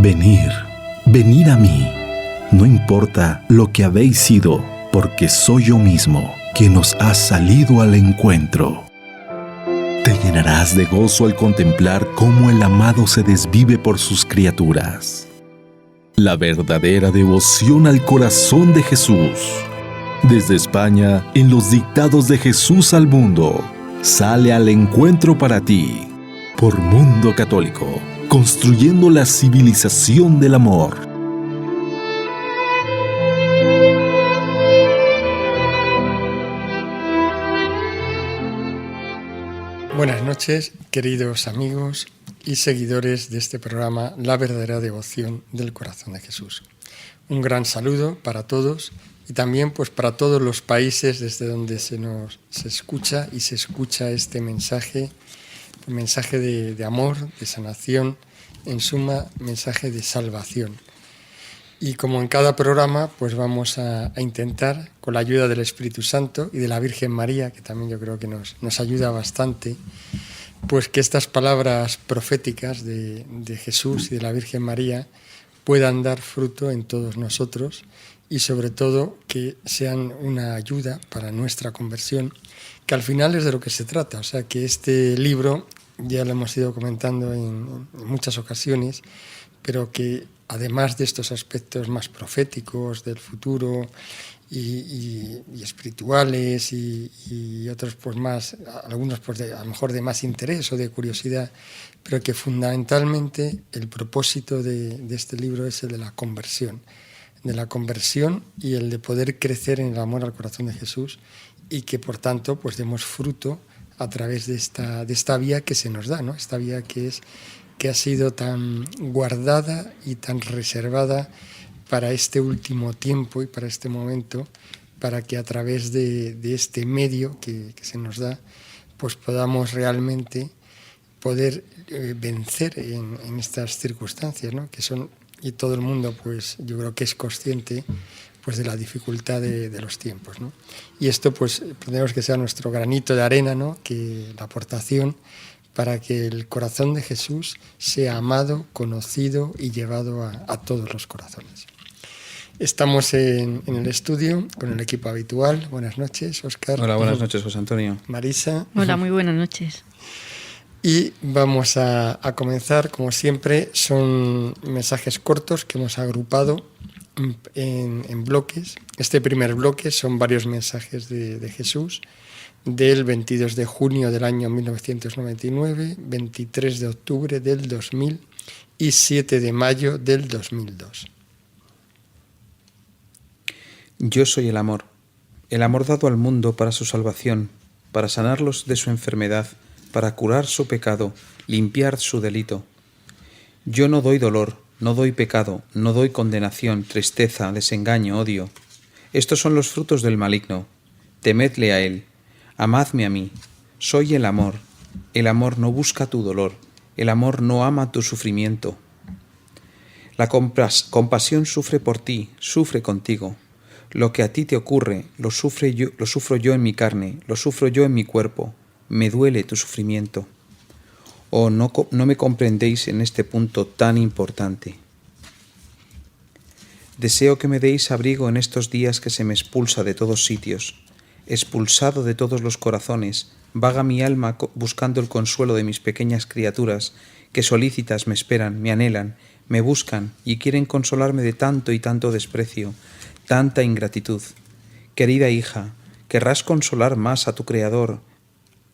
Venid, venid a mí, no importa lo que habéis sido, porque soy yo mismo quien os ha salido al encuentro. Te llenarás de gozo al contemplar cómo el amado se desvive por sus criaturas. La verdadera devoción al corazón de Jesús. Desde España, en los dictados de Jesús al mundo, sale al encuentro para ti, por Mundo Católico, construyendo la civilización del amor. Buenas noches, queridos amigos y seguidores de este programa La verdadera devoción del corazón de Jesús. Un gran saludo para todos y también pues para todos los países desde donde se escucha este mensaje, un mensaje de amor, de sanación, en suma, mensaje de salvación. Y como en cada programa, pues vamos a intentar, con la ayuda del Espíritu Santo y de la Virgen María, que también yo creo que nos ayuda bastante, pues que estas palabras proféticas de Jesús y de la Virgen María puedan dar fruto en todos nosotros y sobre todo que sean una ayuda para nuestra conversión, que al final es de lo que se trata. O sea, que este libro, ya lo hemos ido comentando en muchas ocasiones, pero que además de estos aspectos más proféticos del futuro y espirituales y otros pues más, algunos pues a lo mejor de más interés o de curiosidad, pero que fundamentalmente el propósito de este libro es el de la conversión y el de poder crecer en el amor al corazón de Jesús y que por tanto pues demos fruto a través de esta vía que se nos da, ¿no? Esta vía que ha sido tan guardada y tan reservada para este último tiempo y para este momento, para que a través de este medio que se nos da, pues podamos realmente poder vencer en estas circunstancias, ¿no? Que son, y todo el mundo pues yo creo que es consciente pues de la dificultad de los tiempos, ¿no? Y esto pues tenemos que sea nuestro granito de arena, ¿no? Que la aportación para que el corazón de Jesús sea amado, conocido y llevado a todos los corazones. Estamos en el estudio con el equipo habitual. Buenas noches, Óscar. Hola, buenas noches, José Antonio. Marisa. Hola, muy buenas noches. Y vamos a comenzar, como siempre, son mensajes cortos que hemos agrupado en bloques. Este primer bloque son varios mensajes de Jesús, del 22 de junio del año 1999, 23 de octubre del 2000 y 7 de mayo del 2002. Yo soy el amor dado al mundo para su salvación, para sanarlos de su enfermedad, para curar su pecado, limpiar su delito. Yo no doy dolor, no doy pecado, no doy condenación, tristeza, desengaño, odio. Estos son los frutos del maligno. Temedle a él. Amadme a mí. Soy el amor. El amor no busca tu dolor. El amor no ama tu sufrimiento. La compasión sufre por ti, sufre contigo. Lo que a ti te ocurre, lo sufro yo en mi carne, lo sufro yo en mi cuerpo. Me duele tu sufrimiento. Oh, no me comprendéis en este punto tan importante. Deseo que me deis abrigo en estos días que se me expulsa de todos sitios. Expulsado de todos los corazones, vaga mi alma buscando el consuelo de mis pequeñas criaturas, que solícitas me esperan, me anhelan, me buscan y quieren consolarme de tanto y tanto desprecio, tanta ingratitud. Querida hija, ¿querrás consolar más a tu Creador,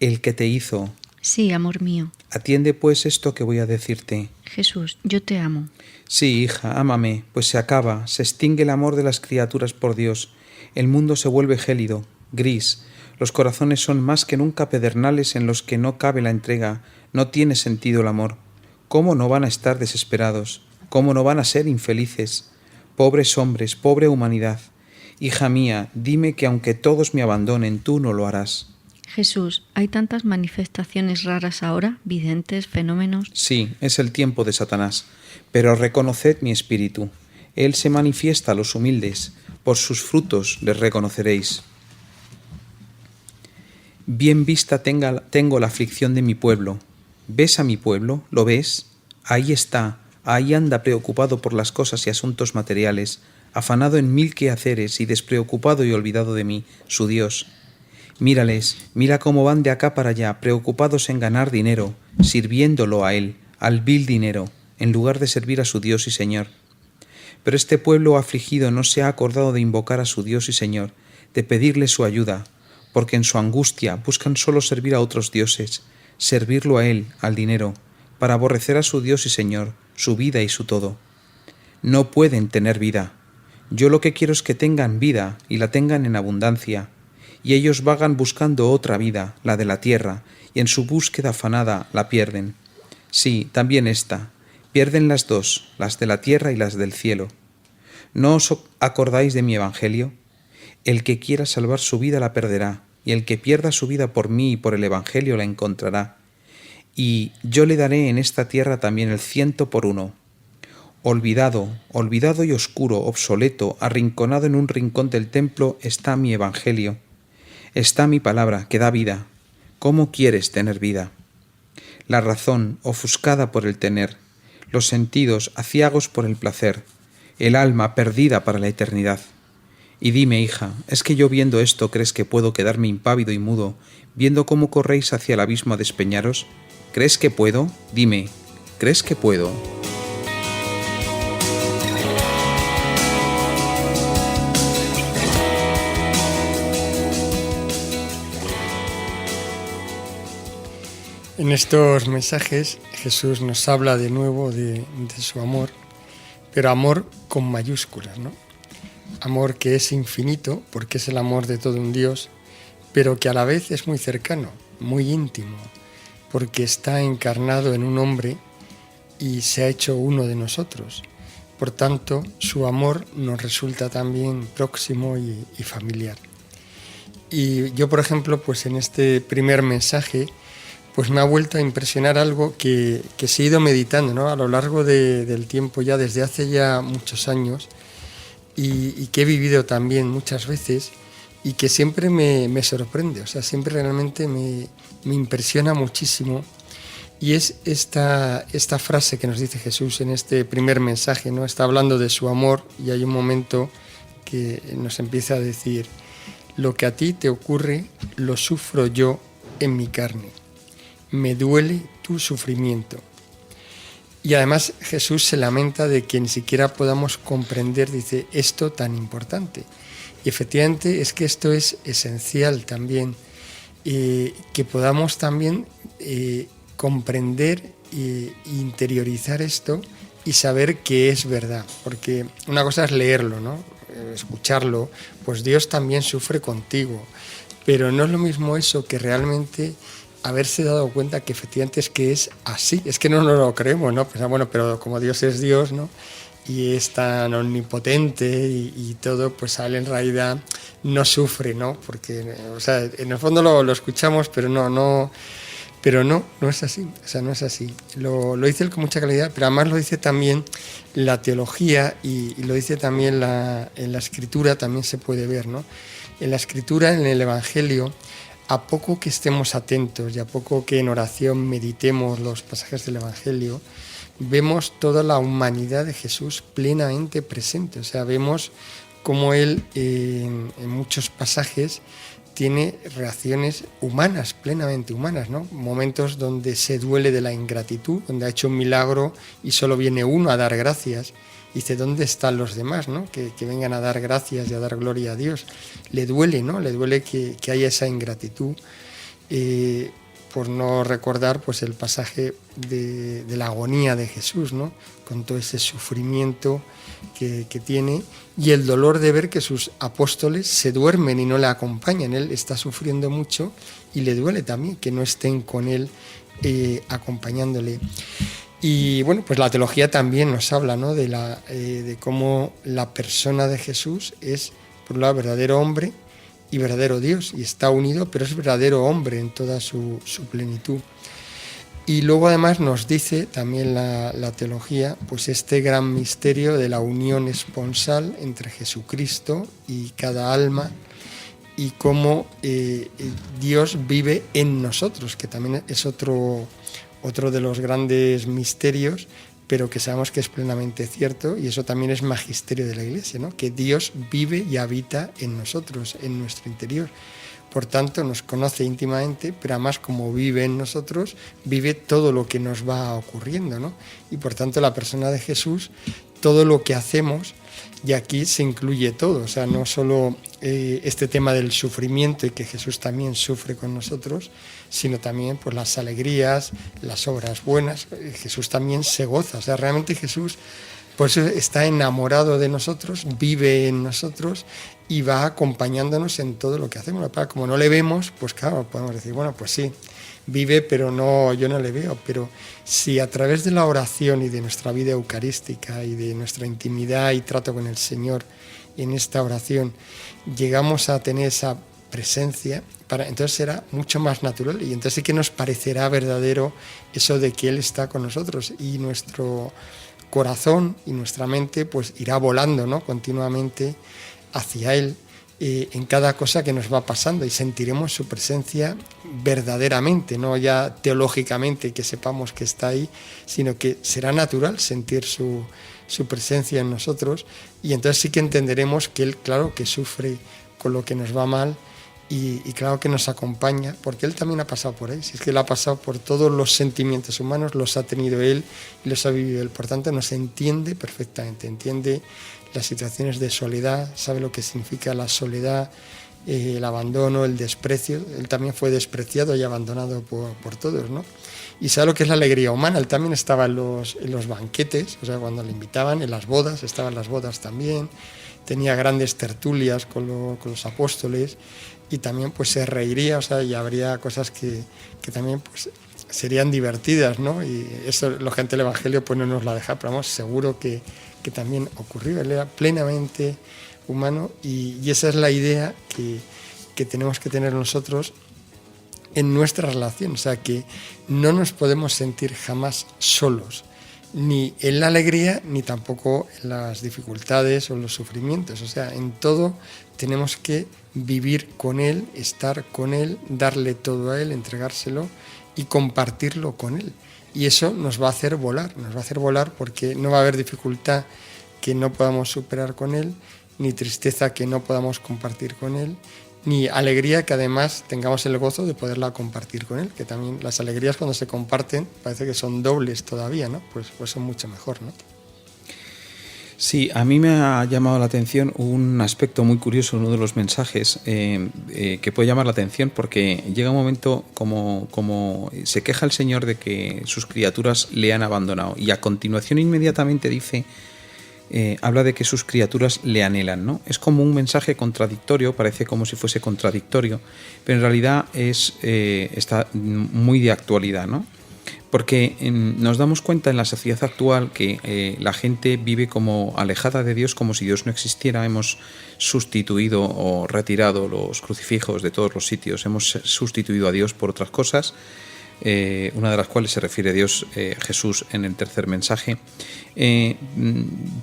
el que te hizo? Sí, amor mío. Atiende pues esto que voy a decirte. Jesús, yo te amo. Sí, hija, ámame, pues se acaba, se extingue el amor de las criaturas por Dios. El mundo se vuelve gélido, gris. Los corazones son más que nunca pedernales en los que no cabe la entrega, no tiene sentido el amor. ¿Cómo no van a estar desesperados? ¿Cómo no van a ser infelices? Pobres hombres, pobre humanidad. Hija mía, dime que aunque todos me abandonen, tú no lo harás. Jesús, ¿hay tantas manifestaciones raras ahora, videntes, fenómenos? Sí, es el tiempo de Satanás, pero reconoced mi espíritu. Él se manifiesta a los humildes, por sus frutos les reconoceréis. Bien vista tengo la aflicción de mi pueblo. ¿Ves a mi pueblo? ¿Lo ves? Ahí está, Ahí anda preocupado por las cosas y asuntos materiales, afanado en mil quehaceres y despreocupado y olvidado de mí, su Dios. Mírales, mira cómo van de acá para allá, preocupados en ganar dinero, sirviéndolo a él, al vil dinero, en lugar de servir a su Dios y Señor. Pero este pueblo afligido no se ha acordado de invocar a su Dios y Señor, de pedirle su ayuda, porque en su angustia buscan solo servir a otros dioses, servirlo a él, al dinero, para aborrecer a su Dios y Señor, su vida y su todo. No pueden tener vida. Yo lo que quiero es que tengan vida y la tengan en abundancia, y ellos vagan buscando otra vida, la de la tierra, y en su búsqueda afanada la pierden. Sí, también esta. Pierden las dos, las de la tierra y las del cielo. ¿No os acordáis de mi evangelio? El que quiera salvar su vida la perderá, y el que pierda su vida por mí y por el evangelio la encontrará. Y yo le daré en esta tierra también el 100 por 1. Olvidado, olvidado y oscuro, obsoleto, arrinconado en un rincón del templo está mi evangelio. Está mi palabra, que da vida. ¿Cómo quieres tener vida? La razón, ofuscada por el tener, los sentidos, aciagos por el placer, el alma perdida para la eternidad. Y dime, hija, ¿es que yo viendo esto crees que puedo quedarme impávido y mudo, viendo cómo corréis hacia el abismo a despeñaros? ¿Crees que puedo? Dime, ¿crees que puedo? En estos mensajes Jesús nos habla de nuevo de su amor, pero amor con mayúsculas, ¿no? Amor que es infinito, porque es el amor de todo un Dios, pero que a la vez es muy cercano, muy íntimo, porque está encarnado en un hombre y se ha hecho uno de nosotros. Por tanto, su amor nos resulta también próximo y familiar. Y yo, por ejemplo, pues en este primer mensaje, pues me ha vuelto a impresionar algo que he ido meditando, ¿no? A lo largo del tiempo, ya desde hace ya muchos años, y que he vivido también muchas veces, y que siempre me sorprende, o sea, siempre realmente me impresiona muchísimo, y es esta frase que nos dice Jesús en este primer mensaje, ¿no? Está hablando de su amor, y hay un momento que nos empieza a decir: lo que a ti te ocurre lo sufro yo en mi carne. Me duele tu sufrimiento. Y además Jesús se lamenta de que ni siquiera podamos comprender, dice, esto tan importante. Y efectivamente es que esto es esencial también, que podamos también comprender e interiorizar esto y saber que es verdad. Porque una cosa es leerlo, ¿no? Escucharlo, pues Dios también sufre contigo. Pero no es lo mismo eso que realmente haberse dado cuenta que efectivamente es que es así, es que no nos lo creemos, ¿no? Pues, bueno, pero como Dios es Dios, ¿no? Y es tan omnipotente y todo, pues a él en realidad no sufre, ¿no? Porque, o sea, en el fondo lo escuchamos, pero no es así, o sea, no es así. Lo dice él con mucha claridad, pero además lo dice también la teología y lo dice también en la Escritura, también se puede ver, ¿no? En la Escritura, en el Evangelio, a poco que estemos atentos y a poco que en oración meditemos los pasajes del Evangelio, vemos toda la humanidad de Jesús plenamente presente. O sea, vemos cómo él en muchos pasajes tiene reacciones humanas, plenamente humanas, ¿no? Momentos donde se duele de la ingratitud, donde ha hecho un milagro y solo viene uno a dar gracias. Dice, ¿dónde están los demás, ¿no? Que vengan a dar gracias y a dar gloria a Dios. Le duele, ¿no? Le duele que haya esa ingratitud, por no recordar pues, el pasaje de la agonía de Jesús, ¿no? Con todo ese sufrimiento que tiene y el dolor de ver que sus apóstoles se duermen y no le acompañan. Él está sufriendo mucho y le duele también que no estén con él acompañándole. Y bueno, pues la teología también nos habla, ¿no? De cómo la persona de Jesús es, por un lado, verdadero hombre y verdadero Dios, y está unido, pero es verdadero hombre en toda su plenitud. Y luego además nos dice también la teología, pues este gran misterio de la unión esponsal entre Jesucristo y cada alma, y cómo Dios vive en nosotros, que también es otro de los grandes misterios pero que sabemos que es plenamente cierto, y eso también es magisterio de la Iglesia, ¿no? Que Dios vive y habita en nosotros, en nuestro interior. Por tanto, nos conoce íntimamente, pero además como vive en nosotros, vive todo lo que nos va ocurriendo, ¿no? Y por tanto, la persona de Jesús, todo lo que hacemos, y aquí se incluye todo, o sea, no solo este tema del sufrimiento y que Jesús también sufre con nosotros, sino también pues, las alegrías, las obras buenas. Jesús también se goza, o sea, realmente Jesús pues está enamorado de nosotros, vive en nosotros y va acompañándonos en todo lo que hacemos. Como no le vemos, pues claro, podemos decir, bueno, pues sí, vive, pero no, yo no le veo. Pero si a través de la oración y de nuestra vida eucarística y de nuestra intimidad y trato con el Señor en esta oración, llegamos a tener esa presencia, entonces será mucho más natural y entonces sí que nos parecerá verdadero eso de que Él está con nosotros y nuestro corazón y nuestra mente pues irá volando, ¿no?, continuamente hacia Él en cada cosa que nos va pasando y sentiremos su presencia verdaderamente, no ya teológicamente que sepamos que está ahí, sino que será natural sentir su presencia en nosotros y entonces sí que entenderemos que Él, claro, que sufre con lo que nos va mal y claro que nos acompaña, porque Él también ha pasado por ahí, si es que Él ha pasado por todos los sentimientos humanos, los ha tenido Él y los ha vivido Él, por tanto nos entiende perfectamente, entiende las situaciones de soledad, sabe lo que significa la soledad, el abandono, el desprecio. Él también fue despreciado y abandonado por todos, ¿no? Y sabe lo que es la alegría humana. Él también estaba en los banquetes, o sea, cuando le invitaban, en las bodas, estaba en las bodas también, tenía grandes tertulias con los apóstoles y también pues se reiría, o sea, y habría cosas que también pues serían divertidas, ¿no? Y eso la gente del Evangelio pues no nos la deja, pero vamos, seguro que también ocurrió. Él era plenamente humano y esa es la idea que tenemos que tener nosotros en nuestra relación, o sea, que no nos podemos sentir jamás solos, ni en la alegría, ni tampoco en las dificultades o los sufrimientos, o sea, en todo tenemos que vivir con Él, estar con Él, darle todo a Él, entregárselo y compartirlo con Él. Y eso nos va a hacer volar porque no va a haber dificultad que no podamos superar con Él, ni tristeza que no podamos compartir con Él, ni alegría que además tengamos el gozo de poderla compartir con Él, que también las alegrías cuando se comparten parece que son dobles todavía, ¿no? Pues son mucho mejor, ¿no? Sí, a mí me ha llamado la atención un aspecto muy curioso en uno de los mensajes que puede llamar la atención porque llega un momento como se queja el Señor de que sus criaturas le han abandonado y a continuación inmediatamente dice, habla de que sus criaturas le anhelan, ¿no? Es como un mensaje contradictorio, parece como si fuese contradictorio, pero en realidad está muy de actualidad, ¿no? Porque nos damos cuenta en la sociedad actual que la gente vive como alejada de Dios, como si Dios no existiera. Hemos sustituido o retirado los crucifijos de todos los sitios, hemos sustituido a Dios por otras cosas, una de las cuales se refiere a Dios, Jesús, en el tercer mensaje.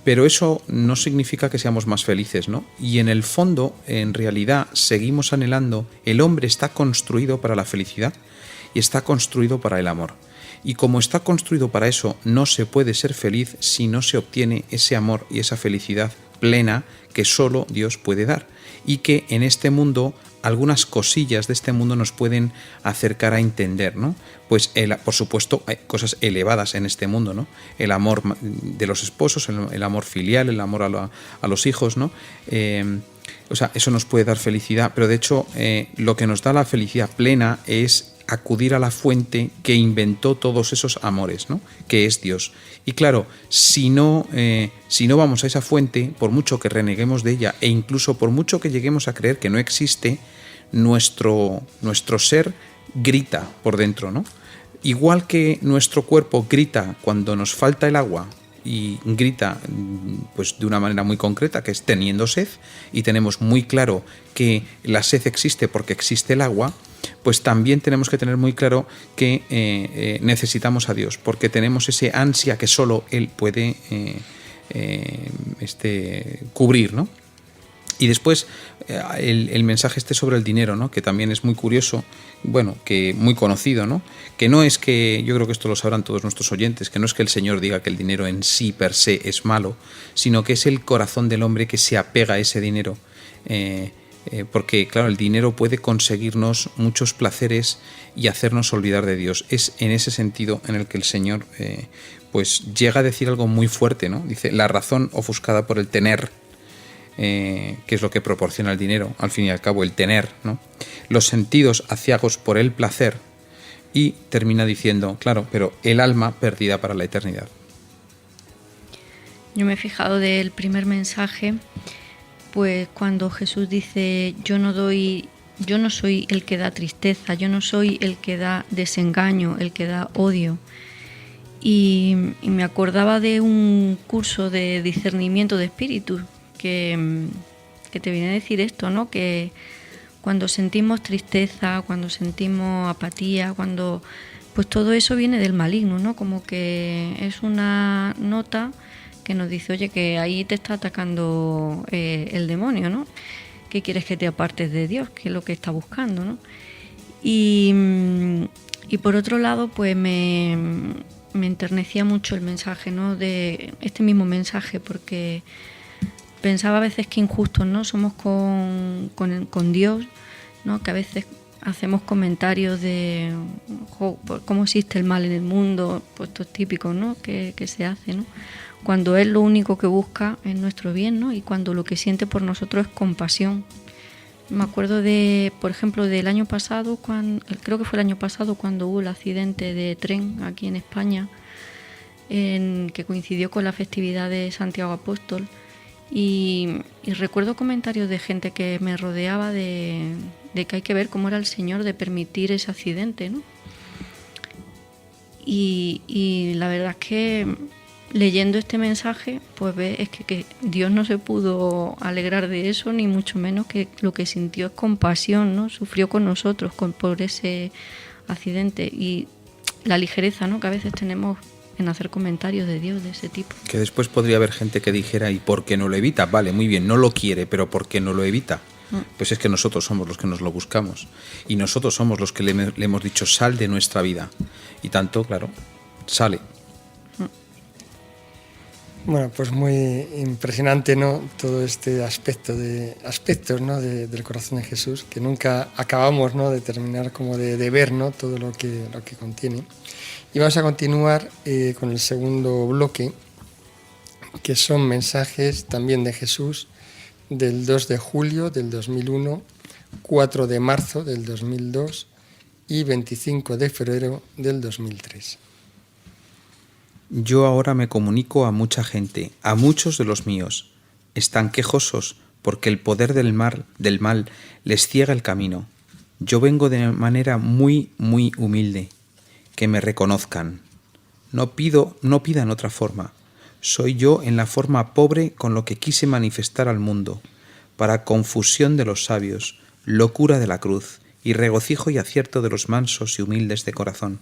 Pero eso no significa que seamos más felices, ¿no? Y en el fondo, en realidad, seguimos anhelando. El hombre está construido para la felicidad y está construido para el amor. Y como está construido para eso, no se puede ser feliz si no se obtiene ese amor y esa felicidad plena que solo Dios puede dar. Y que en este mundo, algunas cosillas de este mundo nos pueden acercar a entender, ¿no? Pues por supuesto hay cosas elevadas en este mundo, ¿no? El amor de los esposos, el amor filial, el amor a los hijos, ¿no? O sea, eso nos puede dar felicidad, pero de hecho lo que nos da la felicidad plena es acudir a la fuente que inventó todos esos amores, ¿no? Que es Dios. Y claro, si no vamos a esa fuente, por mucho que reneguemos de ella e incluso por mucho que lleguemos a creer que no existe, nuestro ser grita por dentro, ¿no? Igual que nuestro cuerpo grita cuando nos falta el agua y grita pues de una manera muy concreta, que es teniendo sed, y tenemos muy claro que la sed existe porque existe el agua, pues también tenemos que tener muy claro que necesitamos a Dios, porque tenemos ese ansia que solo Él puede cubrir, ¿no? Y después el mensaje sobre el dinero, ¿no? Que también es muy curioso, bueno, que muy conocido, ¿no? Que no es que, yo creo que esto lo sabrán todos nuestros oyentes, que no es que el Señor diga que el dinero en sí per se es malo, sino que es el corazón del hombre que se apega a ese dinero. Porque, claro, el dinero puede conseguirnos muchos placeres y hacernos olvidar de Dios. Es en ese sentido en el que el Señor pues llega a decir algo muy fuerte, ¿no? Dice, la razón ofuscada por el tener, que es lo que proporciona el dinero, al fin y al cabo el tener, ¿no? Los sentidos aciagos por el placer, y termina diciendo, claro, pero el alma perdida para la eternidad. Yo me he fijado del primer mensaje, pues cuando Jesús dice, yo no soy el que da tristeza, yo no soy el que da desengaño, el que da odio. Y me acordaba de un curso de discernimiento de espíritus que te viene a decir esto, ¿no? Que cuando sentimos tristeza, cuando sentimos apatía, pues todo eso viene del maligno, ¿no? Como que es una nota que nos dice, oye, que ahí te está atacando el demonio, ¿no? ¿Qué quieres que te apartes de Dios? ¿Qué es lo que está buscando, ¿no? Y por otro lado, pues me enternecía mucho el mensaje, ¿no? De este mismo mensaje, porque pensaba a veces que injustos, ¿no? Somos con Dios, ¿no? Que a veces hacemos comentarios de cómo existe el mal en el mundo, pues esto es típico, ¿no? Que se hace, ¿no? Cuando Él lo único que busca es nuestro bien, ¿no? Y cuando lo que siente por nosotros es compasión. Me acuerdo por ejemplo, del año pasado, creo que fue el año pasado cuando hubo el accidente de tren aquí en España, que coincidió con la festividad de Santiago Apóstol. Y recuerdo comentarios de gente que me rodeaba de que hay que ver cómo era el Señor de permitir ese accidente, ¿no? Y la verdad es que leyendo este mensaje, pues ves que Dios no se pudo alegrar de eso, ni mucho menos, que lo que sintió es compasión, ¿no? Sufrió con nosotros por ese accidente, y la ligereza, ¿no? Que a veces tenemos en hacer comentarios de Dios de ese tipo. Que después podría haber gente que dijera, ¿y por qué no lo evita? Vale, muy bien, no lo quiere, pero ¿por qué no lo evita? Pues es que nosotros somos los que nos lo buscamos, y nosotros somos los que le hemos dicho, sal de nuestra vida, y tanto, claro, sale. Bueno, pues muy impresionante, ¿no? Todo este aspectos, ¿no? del corazón de Jesús, que nunca acabamos, ¿no? de terminar como de ver, ¿no? todo lo que contiene. Y vamos a continuar con el segundo bloque, que son mensajes también de Jesús del 2 de julio del 2001, 4 de marzo del 2002 y 25 de febrero del 2003. Yo ahora me comunico a mucha gente, a muchos de los míos. Están quejosos porque el poder del mal les ciega el camino. Yo vengo de manera muy, muy humilde. Que me reconozcan. No pidan otra forma. Soy yo en la forma pobre con lo que quise manifestar al mundo, para confusión de los sabios, locura de la cruz y regocijo y acierto de los mansos y humildes de corazón.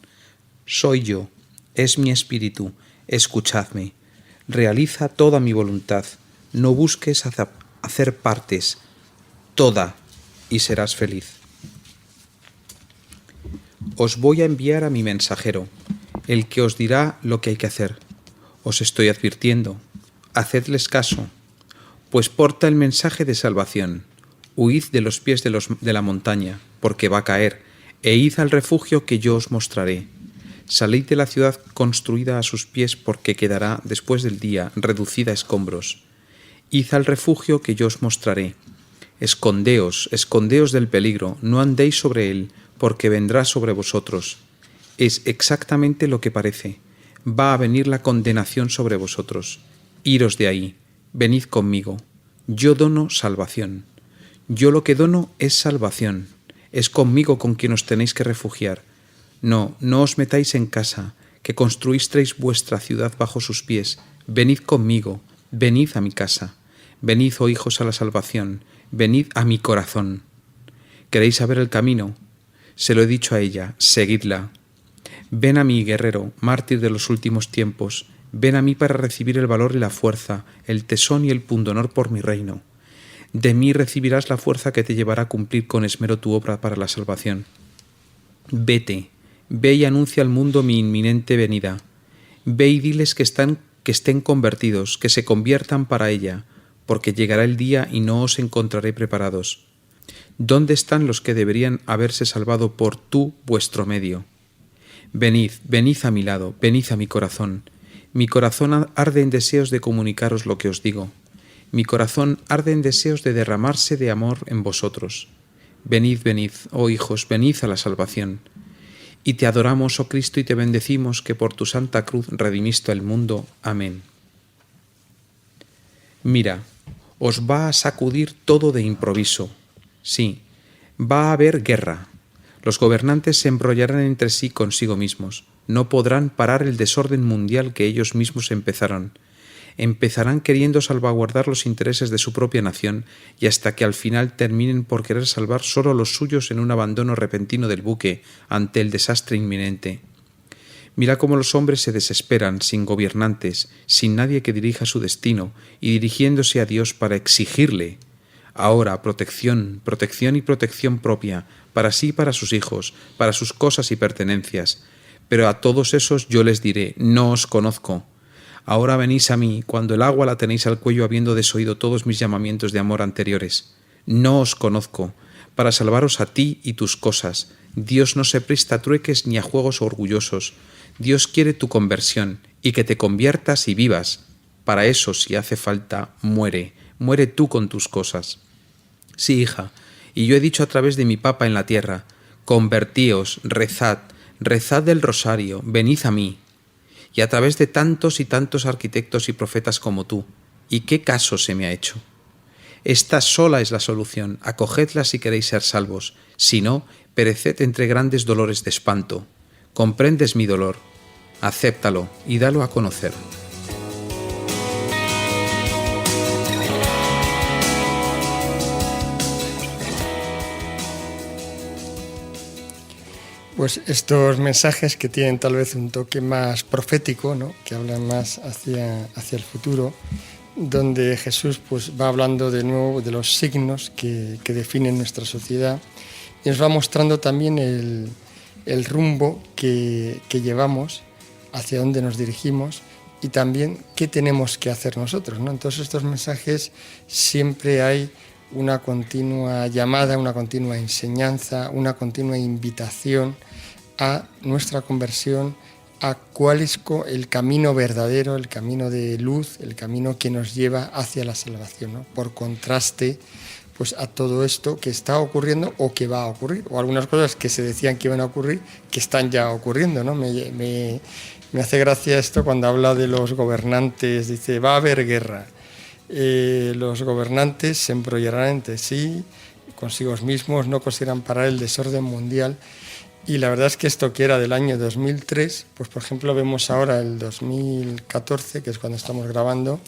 Soy yo. Es mi espíritu, escuchadme. Realiza toda mi voluntad, no busques hacer partes, toda, y serás feliz. Os voy a enviar a mi mensajero, el que os dirá lo que hay que hacer. Os estoy advirtiendo, hacedles caso, pues porta el mensaje de salvación. Huid de los pies de la montaña, porque va a caer, e id al refugio que yo os mostraré. Salid de la ciudad construida a sus pies, porque quedará, después del día, reducida a escombros. Id al refugio que yo os mostraré. Escondeos del peligro, no andéis sobre él, porque vendrá sobre vosotros. Es exactamente lo que parece. Va a venir la condenación sobre vosotros. Iros de ahí, venid conmigo. Yo dono salvación. Yo lo que dono es salvación. Es conmigo con quien os tenéis que refugiar. No os metáis en casa, que construisteis vuestra ciudad bajo sus pies. Venid conmigo, venid a mi casa. Venid, oh hijos, a la salvación. Venid a mi corazón. ¿Queréis saber el camino? Se lo he dicho a ella, seguidla. Ven a mí, guerrero, mártir de los últimos tiempos. Ven a mí para recibir el valor y la fuerza, el tesón y el pundonor por mi reino. De mí recibirás la fuerza que te llevará a cumplir con esmero tu obra para la salvación. Vete, ve y anuncia al mundo mi inminente venida. Ve y diles que estén convertidos, que se conviertan para ella, porque llegará el día y no os encontraré preparados. ¿Dónde están los que deberían haberse salvado por vuestro medio? Venid, venid a mi lado, venid a mi corazón. Mi corazón arde en deseos de comunicaros lo que os digo. Mi corazón arde en deseos de derramarse de amor en vosotros. Venid, venid, oh hijos, venid a la salvación. Y te adoramos, oh Cristo, y te bendecimos, que por tu santa cruz redimiste al mundo. Amén. Mira, os va a sacudir todo de improviso. Sí, va a haber guerra. Los gobernantes se embrollarán entre sí consigo mismos. No podrán parar el desorden mundial que ellos mismos empezaron. Empezarán queriendo salvaguardar los intereses de su propia nación y hasta que al final terminen por querer salvar solo los suyos en un abandono repentino del buque ante el desastre inminente. Mira cómo los hombres se desesperan, sin gobernantes, sin nadie que dirija su destino y dirigiéndose a Dios para exigirle ahora protección, protección y protección propia, para sí y para sus hijos, para sus cosas y pertenencias. Pero a todos esos yo les diré, no os conozco. Ahora venís a mí, cuando el agua la tenéis al cuello habiendo desoído todos mis llamamientos de amor anteriores. No os conozco, para salvaros a ti y tus cosas. Dios no se presta a trueques ni a juegos orgullosos. Dios quiere tu conversión y que te conviertas y vivas. Para eso, si hace falta, muere tú con tus cosas. Sí, hija, y yo he dicho a través de mi Papa en la tierra, convertíos, rezad del rosario, venid a mí. Y a través de tantos y tantos arquitectos y profetas como tú. ¿Y qué caso se me ha hecho? Esta sola es la solución, acogedla si queréis ser salvos, si no, pereced entre grandes dolores de espanto. Comprendes mi dolor, acéptalo y dalo a conocer. Pues estos mensajes que tienen tal vez un toque más profético, ¿no?, que hablan más hacia el futuro, donde Jesús pues va hablando de nuevo de los signos que definen nuestra sociedad y nos va mostrando también el rumbo que llevamos, hacia dónde nos dirigimos y también qué tenemos que hacer nosotros, ¿no? En todos estos mensajes siempre hay una continua llamada, una continua enseñanza, una continua invitación a nuestra conversión, a cuál es el camino verdadero, el camino de luz, el camino que nos lleva hacia la salvación, ¿no? Por contraste pues a todo esto que está ocurriendo o que va a ocurrir, o algunas cosas que se decían que iban a ocurrir que están ya ocurriendo, ¿no? Me hace gracia esto cuando habla de los gobernantes, dice, va a haber guerra. Los gobernantes se embrollarán entre sí, consigo mismos, no conseguirán parar el desorden mundial. Y la verdad es que esto que era del año 2003, pues por ejemplo vemos ahora el 2014, que es cuando estamos grabando,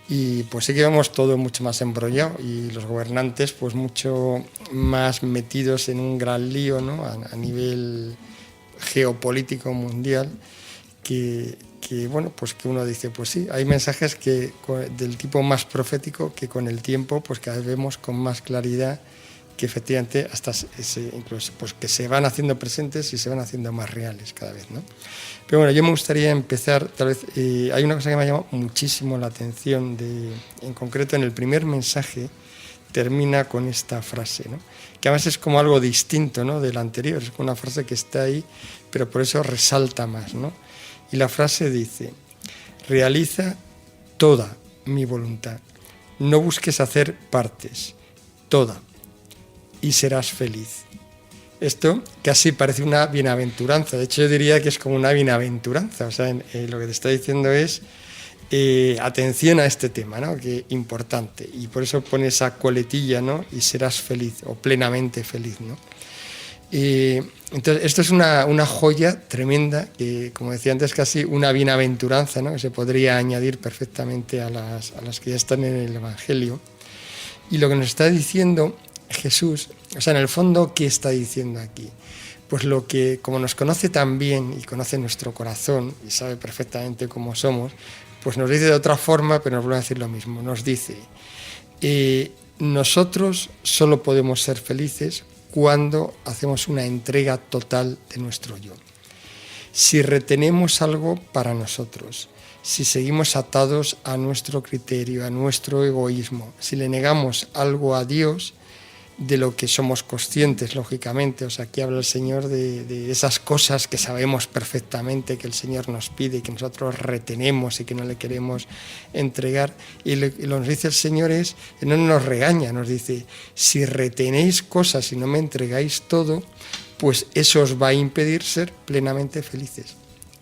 y pues sí que vemos todo mucho más embrollado y los gobernantes pues mucho más metidos en un gran lío, ¿no?, a nivel geopolítico mundial, que bueno, pues que uno dice, pues sí, hay mensajes que del tipo más profético que con el tiempo pues cada vez vemos con más claridad que efectivamente hasta incluso pues que se van haciendo presentes y se van haciendo más reales cada vez, ¿no? Pero bueno, yo me gustaría empezar, tal vez, hay una cosa que me ha llamado muchísimo la atención, en concreto en el primer mensaje termina con esta frase, ¿no?, que además es como algo distinto, ¿no?, del anterior, es como una frase que está ahí, pero por eso resalta más, ¿no? Y la frase dice, realiza toda mi voluntad, no busques hacer partes, toda, y serás feliz. Esto casi parece una bienaventuranza, de hecho yo diría que es como una bienaventuranza, o sea, lo que te está diciendo es atención a este tema, ¿no?, que importante, y por eso pone esa coletilla, ¿no?, y serás feliz, o plenamente feliz, ¿no? Entonces, esto es una joya tremenda, que como decía antes, casi una bienaventuranza, ¿no?, que se podría añadir perfectamente a las que ya están en el Evangelio. Y lo que nos está diciendo Jesús, o sea, en el fondo, ¿qué está diciendo aquí? Pues lo que, como nos conoce tan bien y conoce nuestro corazón y sabe perfectamente cómo somos, pues nos dice de otra forma, pero nos vuelve a decir lo mismo. Nos dice, nosotros solo podemos ser felices cuando hacemos una entrega total de nuestro yo. Si retenemos algo para nosotros, si seguimos atados a nuestro criterio, a nuestro egoísmo, si le negamos algo a Dios, de lo que somos conscientes, lógicamente, o sea, aquí habla el Señor de esas cosas que sabemos perfectamente que el Señor nos pide y que nosotros retenemos y que no le queremos entregar, y lo que nos dice el Señor es, no nos regaña, nos dice, si retenéis cosas y no me entregáis todo, pues eso os va a impedir ser plenamente felices.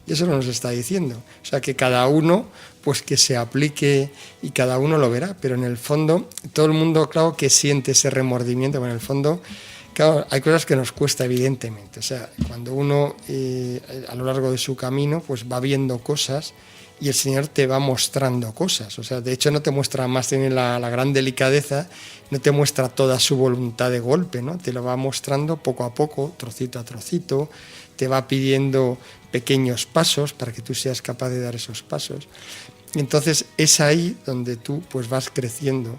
Y eso nos está diciendo, o sea, que cada uno, pues que se aplique y cada uno lo verá, pero en el fondo, todo el mundo, claro, que siente ese remordimiento, pero en el fondo, claro, hay cosas que nos cuesta, evidentemente, o sea, cuando uno a lo largo de su camino, pues va viendo cosas y el Señor te va mostrando cosas, o sea, de hecho no te muestra más, tiene la gran delicadeza, no te muestra toda su voluntad de golpe, ¿no? Te lo va mostrando poco a poco, trocito a trocito, te va pidiendo pequeños pasos para que tú seas capaz de dar esos pasos. Y entonces es ahí donde tú pues vas creciendo.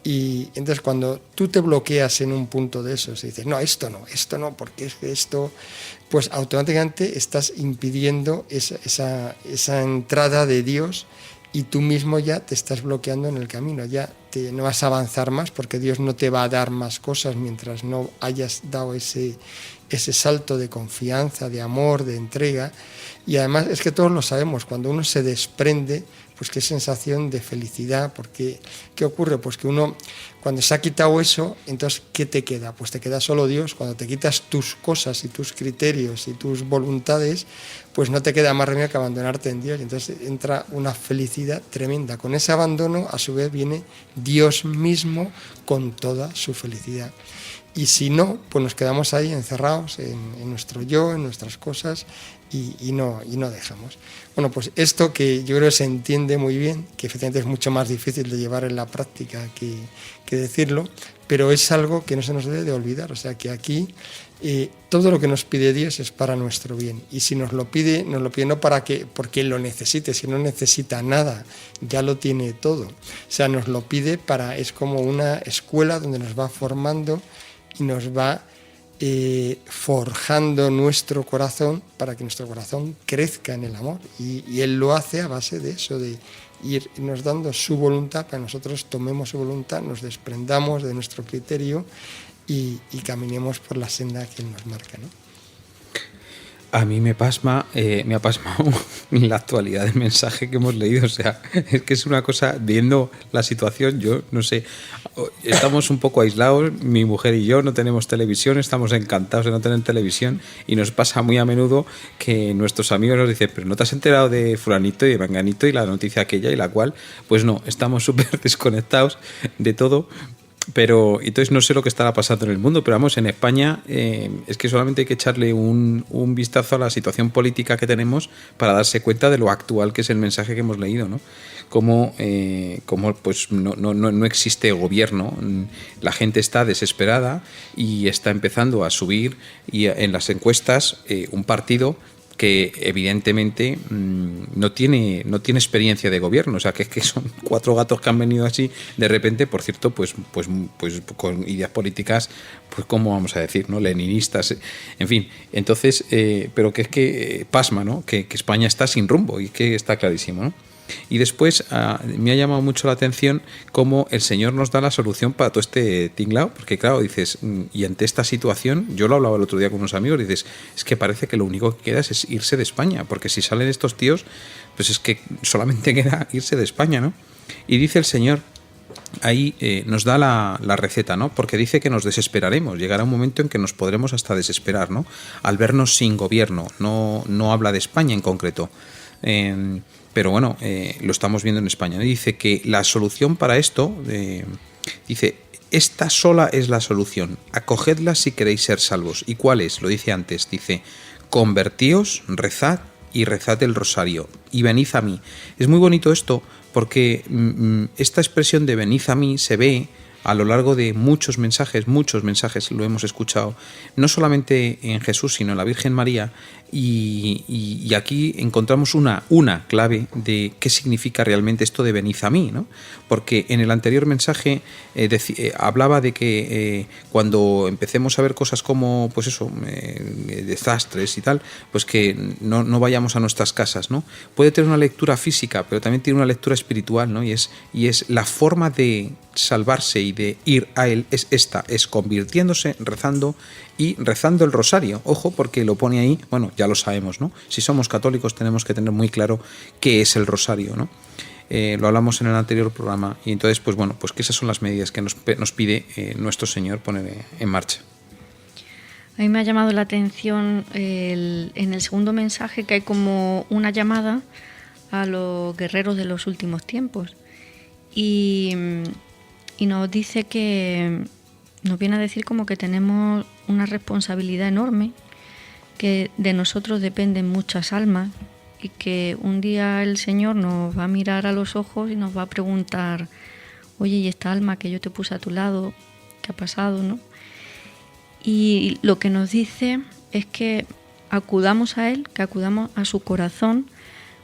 Y entonces cuando tú te bloqueas en un punto de esos y dices, no, esto no, porque es que esto, pues automáticamente estás impidiendo esa entrada de Dios y tú mismo ya te estás bloqueando en el camino, ya no vas a avanzar más porque Dios no te va a dar más cosas mientras no hayas dado ese salto de confianza, de amor, de entrega. Y además es que todos lo sabemos, cuando uno se desprende, pues qué sensación de felicidad, porque ¿qué ocurre? Pues que uno, cuando se ha quitado eso, entonces ¿qué te queda? Pues te queda solo Dios. Cuando te quitas tus cosas y tus criterios y tus voluntades, pues no te queda más remedio que abandonarte en Dios. Y entonces entra una felicidad tremenda. Con ese abandono, a su vez, viene Dios mismo con toda su felicidad. Y si no, pues nos quedamos ahí encerrados en nuestro yo, en nuestras cosas y no dejamos. Bueno, pues esto que yo creo que se entiende muy bien, que efectivamente es mucho más difícil de llevar en la práctica que decirlo, pero es algo que no se nos debe de olvidar. O sea, que aquí todo lo que nos pide Dios es para nuestro bien. Y si nos lo pide no porque Él lo necesite, si no necesita nada, ya lo tiene todo. O sea, nos lo pide es como una escuela donde nos va formando y nos va forjando nuestro corazón para que nuestro corazón crezca en el amor. Y Él lo hace a base de eso, de irnos dando su voluntad para que nosotros tomemos su voluntad, nos desprendamos de nuestro criterio y caminemos por la senda que Él nos marca, ¿no? A mí me ha pasmado la actualidad del mensaje que hemos leído. O sea, es que es una cosa, viendo la situación, yo no sé, estamos un poco aislados, mi mujer y yo no tenemos televisión, estamos encantados de no tener televisión y nos pasa muy a menudo que nuestros amigos nos dicen, pero ¿no te has enterado de fulanito y de menganito y la noticia aquella y la cual? Pues no, estamos súper desconectados de todo. Pero entonces no sé lo que estará pasando en el mundo, pero vamos, en España es que solamente hay que echarle un vistazo a la situación política que tenemos para darse cuenta de lo actual que es el mensaje que hemos leído, ¿no? Como pues no existe gobierno, la gente está desesperada y está empezando a subir y en las encuestas un partido que evidentemente no tiene experiencia de gobierno, o sea, que es que son 4 gatos que han venido así de repente, por cierto, pues con ideas políticas, pues cómo vamos a decir, ¿no? Leninistas, en fin, entonces, pero que es que pasma, ¿no? Que España está sin rumbo y que está clarísimo, ¿no? Y después me ha llamado mucho la atención cómo el Señor nos da la solución para todo este tinglao, porque claro, dices, y ante esta situación, yo lo hablaba el otro día con unos amigos, dices, es que parece que lo único que queda es irse de España, porque si salen estos tíos, pues es que solamente queda irse de España, ¿no? Y dice el Señor, ahí nos da la receta, ¿no? Porque dice que nos desesperaremos, llegará un momento en que nos podremos hasta desesperar, ¿no? Al vernos sin gobierno, no habla de España en concreto, pero bueno, lo estamos viendo en España. Dice que la solución para esto, dice, esta sola es la solución, acogedla si queréis ser salvos. ¿Y cuál es? Lo dice antes, dice, convertíos, rezad y rezad el rosario y venid a mí. Es muy bonito esto porque esta expresión de venid a mí se ve a lo largo de muchos mensajes lo hemos escuchado, no solamente en Jesús, sino en la Virgen María, y aquí encontramos una clave de qué significa realmente esto de venid a mí, ¿no? Porque en el anterior mensaje hablaba de que cuando empecemos a ver cosas como, pues eso, desastres y tal, pues que no vayamos a nuestras casas, ¿no? Puede tener una lectura física, pero también tiene una lectura espiritual, ¿no? Y es la forma de salvarse y de ir a Él es esta, es convirtiéndose, rezando el rosario. Ojo, porque lo pone ahí, bueno, ya lo sabemos, ¿no? Si somos católicos tenemos que tener muy claro qué es el rosario, ¿no? Lo hablamos en el anterior programa, y entonces, pues bueno, pues que esas son las medidas que nos pide nuestro Señor poner en marcha. A mí me ha llamado la atención en el segundo mensaje que hay como una llamada a los guerreros de los últimos tiempos. Y nos dice que nos viene a decir como que tenemos una responsabilidad enorme, que de nosotros dependen muchas almas y que un día el Señor nos va a mirar a los ojos y nos va a preguntar: oye, ¿y esta alma que yo te puse a tu lado, qué ha pasado, no? Y lo que nos dice es que acudamos a Él, que acudamos a su corazón,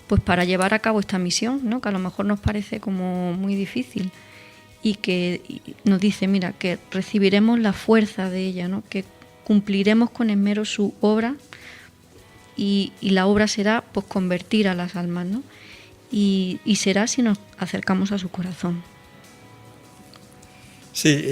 pues para llevar a cabo esta misión, ¿no? Que a lo mejor nos parece como muy difícil, y que nos dice, mira, que recibiremos la fuerza de ella, ¿no? Que cumpliremos con esmero su obra, y la obra será pues convertir a las almas, ¿no? Y será si nos acercamos a su corazón. Sí,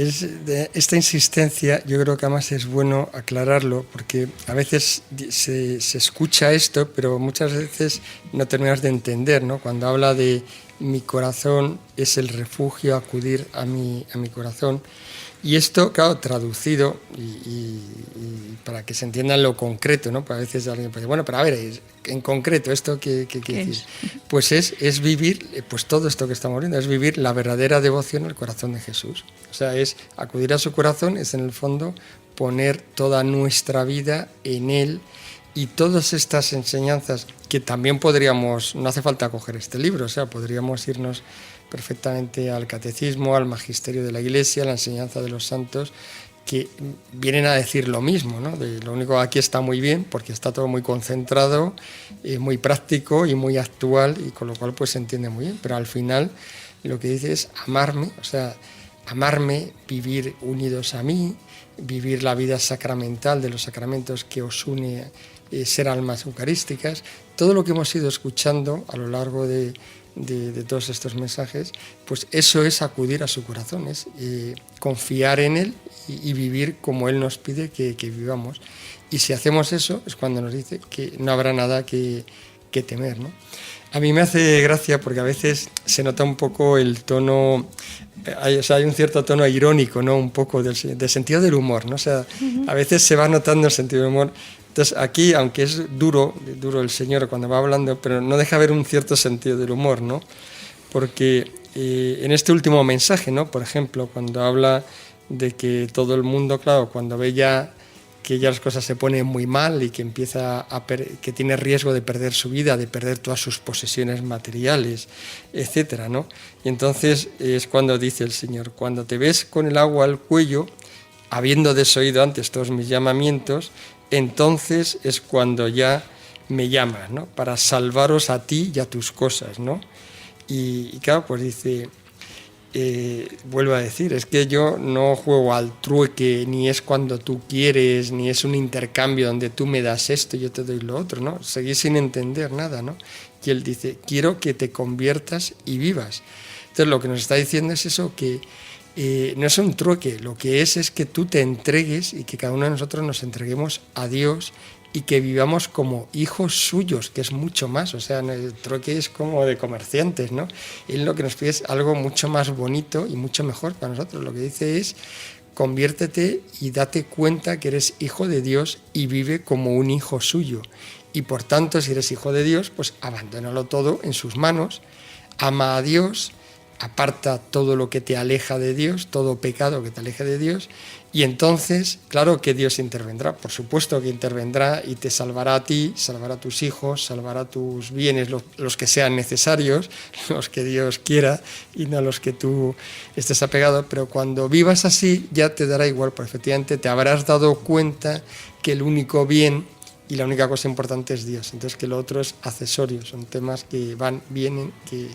esta insistencia yo creo que además es bueno aclararlo, porque a veces se escucha esto, pero muchas veces no terminas de entender, ¿no? Cuando habla de mi corazón es el refugio, acudir a mi corazón. Y esto, claro, traducido y para que se entienda en lo concreto, ¿no? Porque a veces alguien puede decir, bueno, pero a ver, en concreto, ¿esto qué quiere decir? Pues es vivir, pues todo esto que estamos viendo, es vivir la verdadera devoción al corazón de Jesús. O sea, es acudir a su corazón, es en el fondo poner toda nuestra vida en Él, y todas estas enseñanzas que también podríamos, no hace falta coger este libro, o sea, podríamos irnos perfectamente al catecismo, al magisterio de la Iglesia, a la enseñanza de los santos, que vienen a decir lo mismo, ¿no? Lo único que aquí está muy bien, porque está todo muy concentrado, muy práctico y muy actual, y con lo cual pues se entiende muy bien, pero al final lo que dice es amarme, o sea, amarme, vivir unidos a mí, vivir la vida sacramental de los sacramentos que os une, ser almas eucarísticas. Todo lo que hemos ido escuchando a lo largo de todos estos mensajes, pues eso es acudir a su corazón, es confiar en Él y vivir como Él nos pide que vivamos. Y si hacemos eso, es cuando nos dice que no habrá nada que temer, ¿no? A mí me hace gracia porque a veces se nota un poco el tono, hay un cierto tono irónico, ¿no? Un poco del sentido del humor, ¿no? O sea, a veces se va notando el sentido del humor. Entonces aquí, aunque es duro el Señor cuando va hablando, pero no deja ver un cierto sentido del humor, ¿no? Porque en este último mensaje, ¿no? Por ejemplo, cuando habla de que todo el mundo, claro, cuando ve ya que ya las cosas se ponen muy mal y que que tiene riesgo de perder su vida, de perder todas sus posesiones materiales, etcétera, ¿no? Y entonces es cuando dice el Señor: cuando te ves con el agua al cuello, habiendo desoído antes todos mis llamamientos, entonces es cuando ya me llamas, ¿no? Para salvaros a ti y a tus cosas, ¿no? Y claro, pues dice, vuelvo a decir, es que yo no juego al trueque, ni es cuando tú quieres, ni es un intercambio donde tú me das esto y yo te doy lo otro, ¿no? Seguís sin entender nada, ¿no? Y Él dice, quiero que te conviertas y vivas. Entonces lo que nos está diciendo es eso, que no es un trueque, lo que es que tú te entregues y que cada uno de nosotros nos entreguemos a Dios y que vivamos como hijos suyos, que es mucho más. O sea, el trueque es como de comerciantes, ¿no? Él lo que nos pide es algo mucho más bonito y mucho mejor para nosotros. Lo que dice es, conviértete y date cuenta que eres hijo de Dios y vive como un hijo suyo. Y por tanto, si eres hijo de Dios, pues abandónalo todo en sus manos, ama a Dios, aparta todo lo que te aleja de Dios, todo pecado que te aleja de Dios, Y entonces, claro que Dios intervendrá, por supuesto que intervendrá y te salvará a ti, salvará a tus hijos, salvará tus bienes, los que sean necesarios, los que Dios quiera y no los que tú estés apegado, pero cuando vivas así ya te dará igual, porque efectivamente te habrás dado cuenta que el único bien y la única cosa importante es Dios, entonces que lo otro es accesorio, son temas que van, vienen, que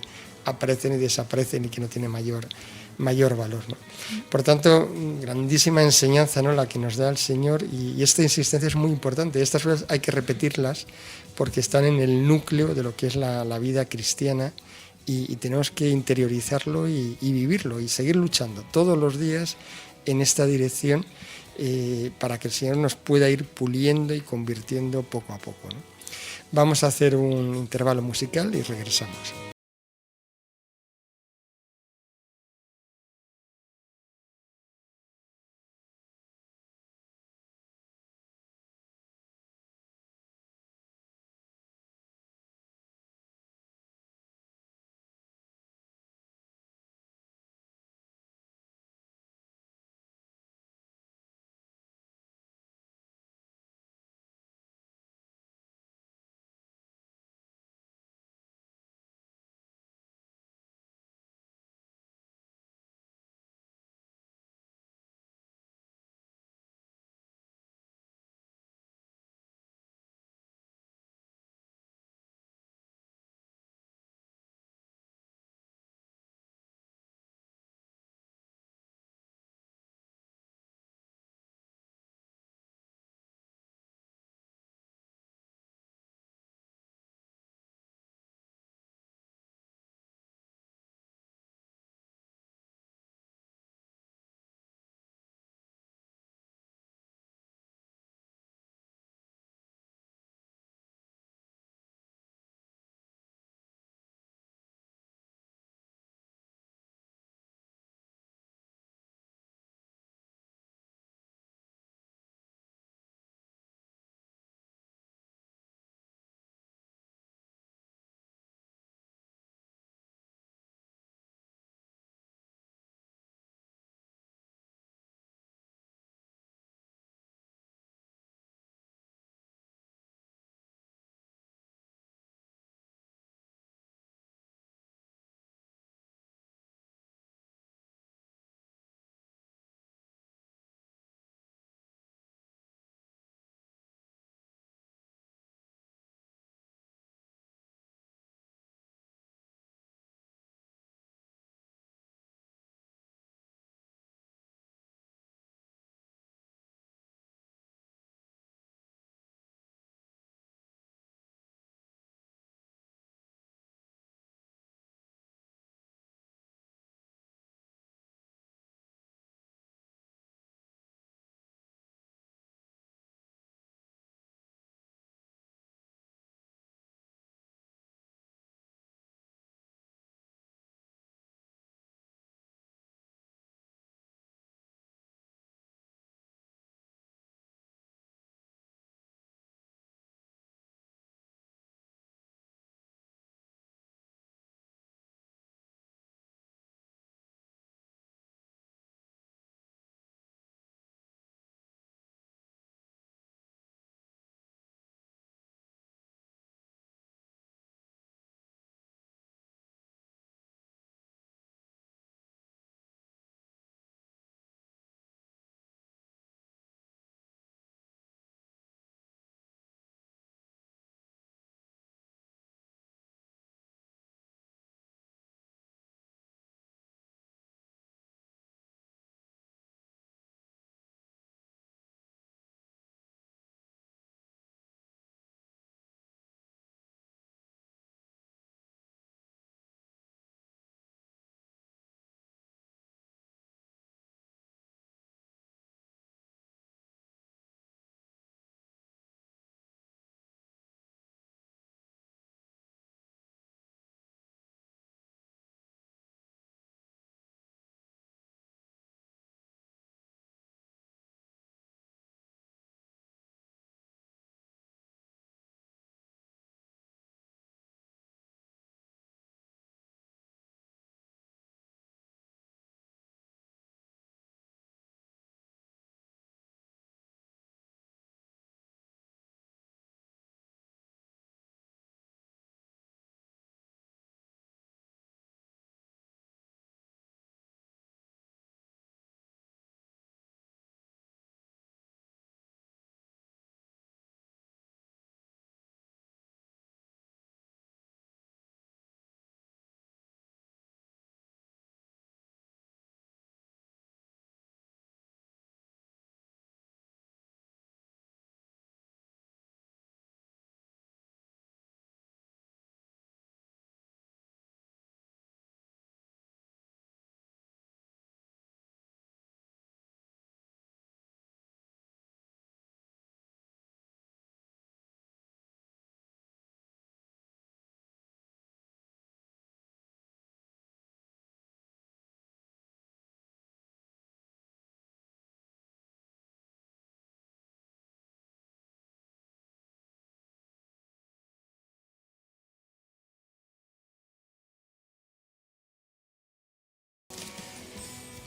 aparecen y desaparecen y que no tienen mayor valor, ¿no? Por tanto, grandísima enseñanza, ¿no?, la que nos da el Señor, y esta insistencia es muy importante. Estas cosas hay que repetirlas porque están en el núcleo de lo que es la vida cristiana, y tenemos que interiorizarlo y vivirlo y seguir luchando todos los días en esta dirección, para que el Señor nos pueda ir puliendo y convirtiendo poco a poco, ¿no? Vamos a hacer un intervalo musical y regresamos.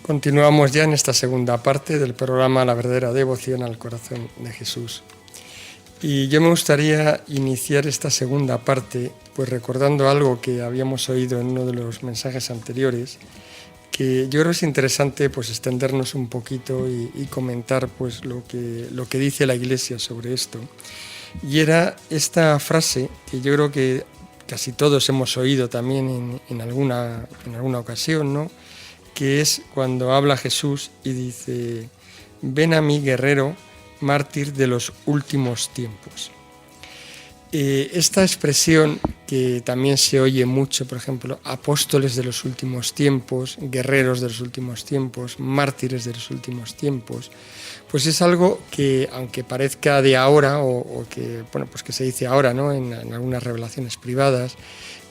Continuamos ya en esta segunda parte del programa La verdadera devoción al corazón de Jesús. Y yo me gustaría iniciar esta segunda parte pues recordando algo que habíamos oído en uno de los mensajes anteriores, que yo creo que es interesante pues extendernos un poquito y comentar pues lo que dice la Iglesia sobre esto. Y era esta frase que yo creo que casi todos hemos oído también en alguna ocasión, ¿no? Que es cuando habla Jesús y dice: ven a mí, guerrero, mártir de los últimos tiempos. Esta expresión que también se oye mucho, por ejemplo, apóstoles de los últimos tiempos, guerreros de los últimos tiempos, mártires de los últimos tiempos, pues es algo que, aunque parezca de ahora o que, bueno, pues que se dice ahora, ¿no? en algunas revelaciones privadas,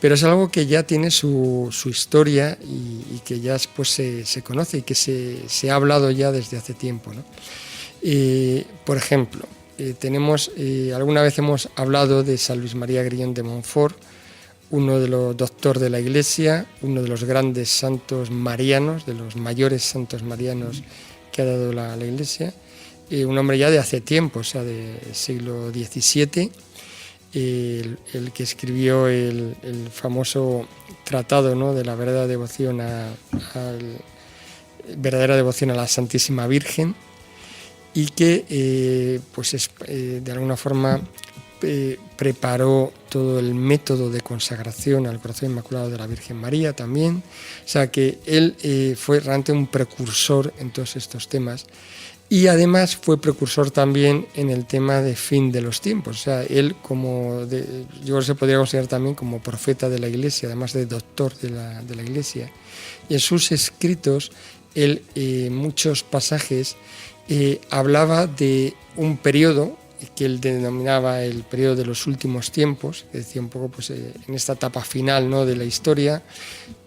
pero es algo que ya tiene su historia y que ya pues, se conoce y que se ha hablado ya desde hace tiempo, ¿no? Por ejemplo, alguna vez hemos hablado de San Luis María Grillón de Montfort, uno de los doctores de la Iglesia, uno de los grandes santos marianos, de los mayores santos marianos que ha dado la Iglesia, un hombre ya de hace tiempo, o sea, del siglo XVII, el que escribió el famoso tratado, ¿no?, de la verdadera devoción a la Santísima Virgen, y que de alguna forma preparó todo el método de consagración al corazón inmaculado de la Virgen María también. O sea que él fue realmente un precursor en todos estos temas. Y además fue precursor también en el tema de fin de los tiempos. O sea, él yo creo que se podría considerar también como profeta de la Iglesia, además de doctor de la Iglesia. Y en sus escritos, él en muchos pasajes hablaba de un periodo que él denominaba el periodo de los últimos tiempos, que decía un poco pues, en esta etapa final, ¿no?, de la historia,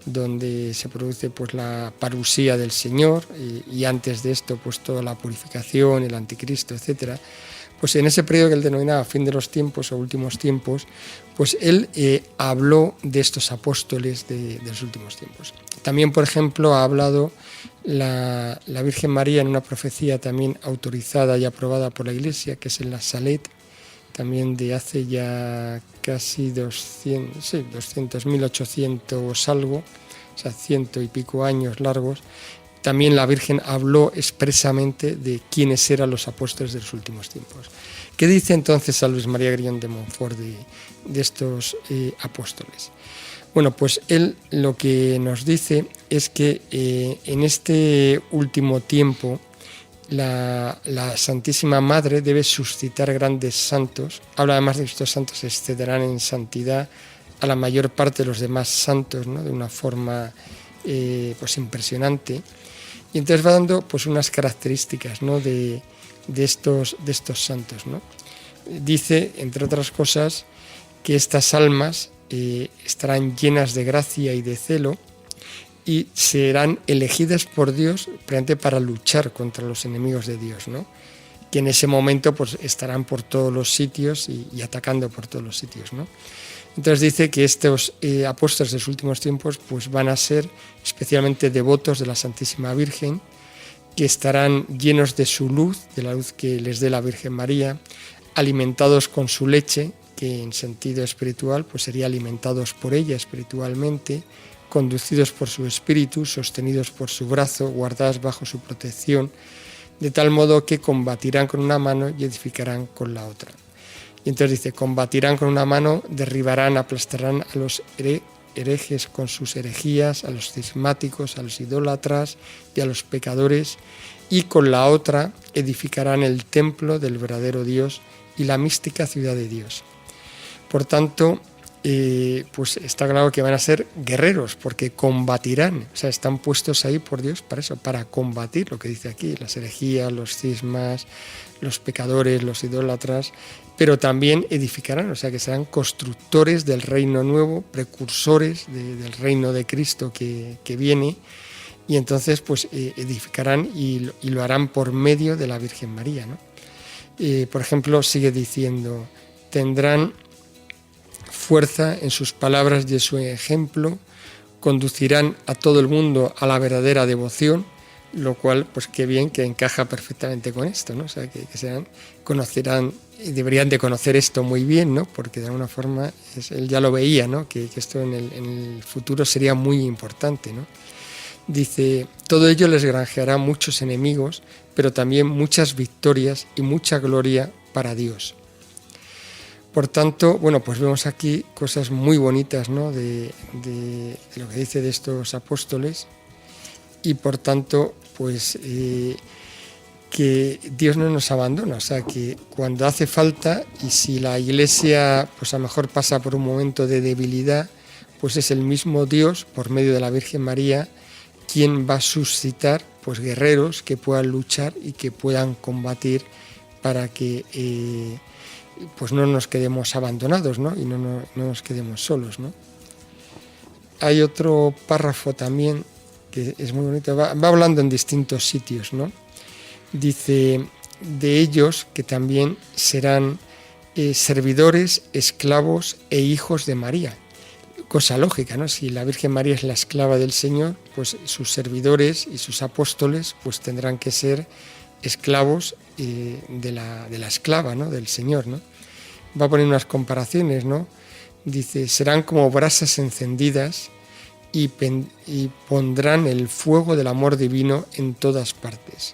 donde se produce pues, la parusía del Señor y antes de esto pues, toda la purificación, el anticristo, etc. Pues en ese periodo que él denominaba fin de los tiempos o últimos tiempos, pues él habló de estos apóstoles de los últimos tiempos. También, por ejemplo, ha hablado la Virgen María en una profecía también autorizada y aprobada por la Iglesia, que es en la Salet, también de hace ya casi 1800 algo, o sea, 100 y pico años largos. También la Virgen habló expresamente de quiénes eran los apóstoles de los últimos tiempos. ¿Qué dice entonces San Luis María Grillón de Montfort de estos apóstoles? Bueno, pues él lo que nos dice es que en este último tiempo la Santísima Madre debe suscitar grandes santos. Habla además de que estos santos excederán en santidad a la mayor parte de los demás santos, ¿no?, de una forma pues impresionante. Y entonces va dando pues unas características, ¿no?, de estos santos, ¿no? Dice, entre otras cosas, que estas almas estarán llenas de gracia y de celo y serán elegidas por Dios para luchar contra los enemigos de Dios, ¿no?, que en ese momento pues, estarán por todos los sitios y atacando por todos los sitios, ¿no? Entonces dice que estos apóstoles de los últimos tiempos pues, van a ser especialmente devotos de la Santísima Virgen, que estarán llenos de su luz, de la luz que les dé la Virgen María, alimentados con su leche, que en sentido espiritual pues, sería alimentados por ella espiritualmente, conducidos por su espíritu, sostenidos por su brazo, guardados bajo su protección, de tal modo que combatirán con una mano y edificarán con la otra. Y entonces dice, combatirán con una mano, derribarán, aplastarán a los herejes con sus herejías, a los cismáticos, a los idólatras y a los pecadores, y con la otra edificarán el templo del verdadero Dios y la mística ciudad de Dios. Por tanto, pues está claro que van a ser guerreros, porque combatirán, o sea, están puestos ahí por Dios para eso, para combatir lo que dice aquí, las herejías, los cismas, los pecadores, los idólatras, pero también edificarán, o sea, que serán constructores del reino nuevo, precursores del reino de Cristo que viene, y entonces pues edificarán y lo harán por medio de la Virgen María, ¿no? Por ejemplo, sigue diciendo, tendrán fuerza en sus palabras y en su ejemplo, conducirán a todo el mundo a la verdadera devoción, lo cual, pues qué bien que encaja perfectamente con esto, ¿no? O sea, que conocerán y deberían de conocer esto muy bien, ¿no? Porque de alguna forma él ya lo veía, ¿no? Que esto en el futuro sería muy importante, ¿no? Dice, todo ello les granjeará muchos enemigos, pero también muchas victorias y mucha gloria para Dios. Por tanto, bueno, pues vemos aquí cosas muy bonitas, ¿no? de lo que dice de estos apóstoles, y por tanto, pues que Dios no nos abandona, o sea, que cuando hace falta, y si la Iglesia pues a lo mejor pasa por un momento de debilidad, pues es el mismo Dios, por medio de la Virgen María, quien va a suscitar pues guerreros que puedan luchar y que puedan combatir para que pues no nos quedemos abandonados, ¿no? Y no nos quedemos solos, ¿no? Hay otro párrafo también que es muy bonito, va hablando en distintos sitios, ¿no? Dice de ellos que también serán servidores, esclavos e hijos de María. Cosa lógica, ¿no? Si la Virgen María es la esclava del Señor, pues sus servidores y sus apóstoles pues tendrán que ser esclavos de la esclava, ¿no? Del Señor, ¿no? Va a poner unas comparaciones, ¿no? Dice, serán como brasas encendidas y pondrán el fuego del amor divino en todas partes.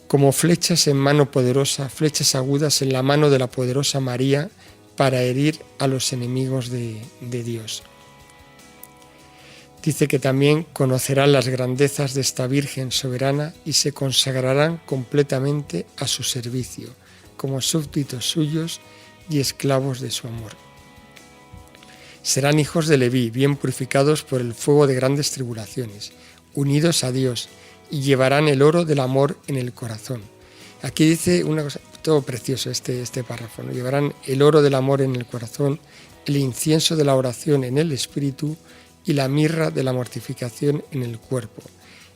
Como flechas en mano poderosa, flechas agudas en la mano de la poderosa María para herir a los enemigos de Dios. Dice que también conocerán las grandezas de esta Virgen soberana y se consagrarán completamente a su servicio, como súbditos suyos y esclavos de su amor. Serán hijos de Leví, bien purificados por el fuego de grandes tribulaciones, unidos a Dios, y llevarán el oro del amor en el corazón. Aquí dice una cosa, todo precioso este párrafo, ¿no? Llevarán el oro del amor en el corazón, el incienso de la oración en el espíritu y la mirra de la mortificación en el cuerpo,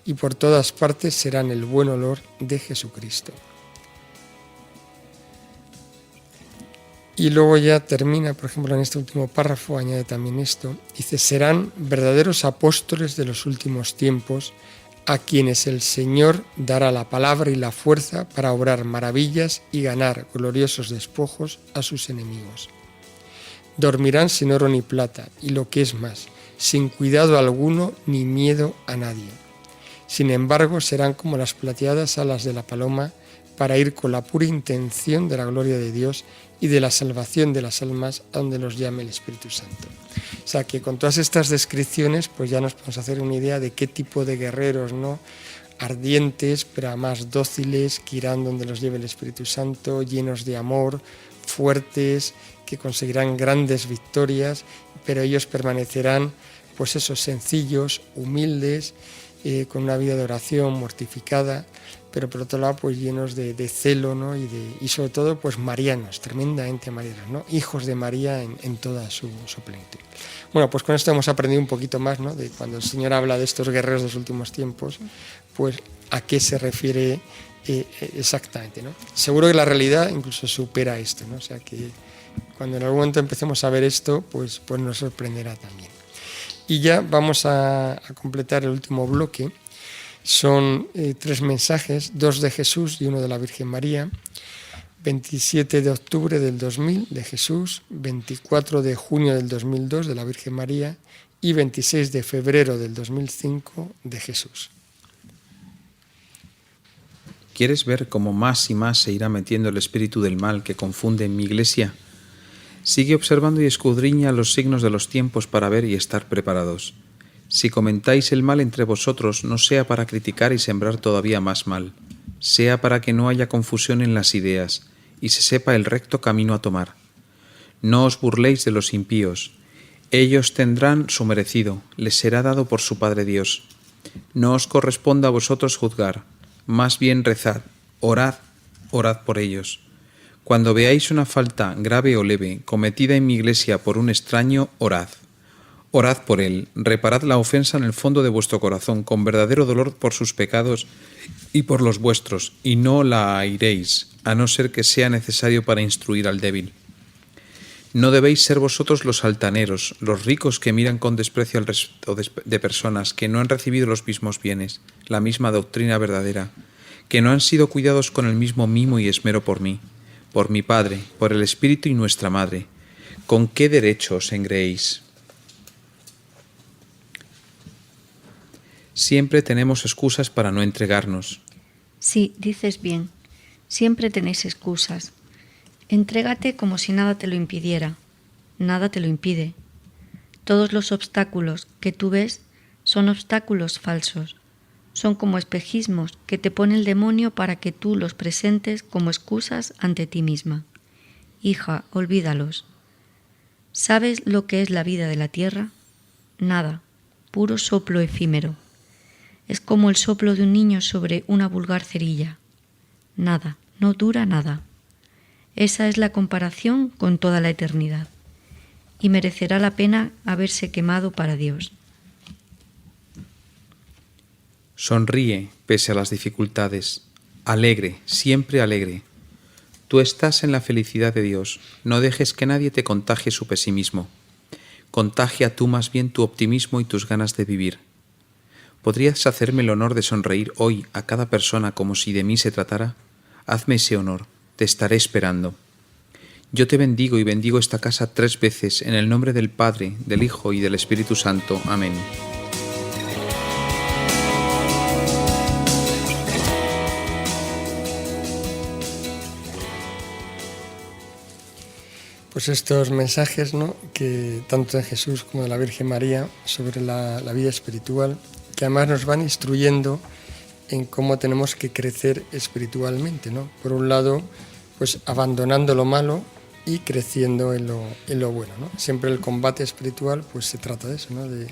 y por todas partes serán el buen olor de Jesucristo. Y luego ya termina, por ejemplo, en este último párrafo, añade también esto, dice, serán verdaderos apóstoles de los últimos tiempos, a quienes el Señor dará la palabra y la fuerza para obrar maravillas y ganar gloriosos despojos a sus enemigos. Dormirán sin oro ni plata, y lo que es más, sin cuidado alguno ni miedo a nadie. Sin embargo, serán como las plateadas alas de la paloma para ir con la pura intención de la gloria de Dios y de la salvación de las almas a donde los llame el Espíritu Santo. O sea que con todas estas descripciones pues ya nos podemos hacer una idea de qué tipo de guerreros, ¿no? Ardientes, pero además dóciles, que irán donde los lleve el Espíritu Santo, llenos de amor, fuertes, que conseguirán grandes victorias, pero ellos permanecerán pues esos sencillos, humildes, con una vida de oración mortificada, pero por otro lado pues llenos de celo, ¿no? y sobre todo pues marianos, tremendamente marianos, ¿no? Hijos de María en toda su plenitud. Bueno, pues con esto hemos aprendido un poquito más, ¿no? De cuando el Señor habla de estos guerreros de los últimos tiempos, pues a qué se refiere exactamente, ¿no? Seguro que la realidad incluso supera esto, ¿no? O sea que cuando en algún momento empecemos a ver esto, pues nos sorprenderá también. Y ya vamos a completar el último bloque. Son 3 mensajes, 2 de Jesús y 1 de la Virgen María. 27 de octubre del 2000 de Jesús, 24 de junio del 2002 de la Virgen María y 26 de febrero del 2005 de Jesús. ¿Quieres ver cómo más y más se irá metiendo el espíritu del mal que confunde en mi iglesia? Sigue observando y escudriña los signos de los tiempos para ver y estar preparados. Si comentáis el mal entre vosotros, no sea para criticar y sembrar todavía más mal, sea para que no haya confusión en las ideas y se sepa el recto camino a tomar. No os burléis de los impíos. Ellos tendrán su merecido, les será dado por su Padre Dios. No os corresponde a vosotros juzgar, más bien rezad, orad por ellos. Cuando veáis una falta grave o leve cometida en mi iglesia por un extraño, orad. Orad por él, reparad la ofensa en el fondo de vuestro corazón con verdadero dolor por sus pecados y por los vuestros, y no la airéis, a no ser que sea necesario para instruir al débil. No debéis ser vosotros los altaneros, los ricos que miran con desprecio al resto de personas que no han recibido los mismos bienes, la misma doctrina verdadera, que no han sido cuidados con el mismo mimo y esmero por mí, por mi Padre, por el Espíritu y nuestra Madre. ¿Con qué derecho os engreéis? Siempre tenemos excusas para no entregarnos. Sí, dices bien. Siempre tenéis excusas. Entrégate como si nada te lo impidiera. Nada te lo impide. Todos los obstáculos que tú ves son obstáculos falsos. Son como espejismos que te pone el demonio para que tú los presentes como excusas ante ti misma. Hija, olvídalos. ¿Sabes lo que es la vida de la tierra? Nada, puro soplo efímero. Es como el soplo de un niño sobre una vulgar cerilla. Nada, no dura nada. Esa es la comparación con toda la eternidad, y merecerá la pena haberse quemado para Dios. Sonríe pese a las dificultades, alegre, siempre alegre. Tú estás en la felicidad de Dios, no dejes que nadie te contagie su pesimismo. Contagia tú más bien tu optimismo y tus ganas de vivir. ¿Podrías hacerme el honor de sonreír hoy a cada persona como si de mí se tratara? Hazme ese honor. Te estaré esperando. Yo te bendigo y bendigo esta casa 3 veces en el nombre del Padre, del Hijo y del Espíritu Santo. Amén. Pues estos mensajes, ¿no?, que tanto de Jesús como de la Virgen María sobre la vida espiritual, que además nos van instruyendo en cómo tenemos que crecer espiritualmente, ¿no? Por un lado, pues abandonando lo malo y creciendo en lo bueno, ¿no? Siempre el combate espiritual pues se trata de eso, ¿no? De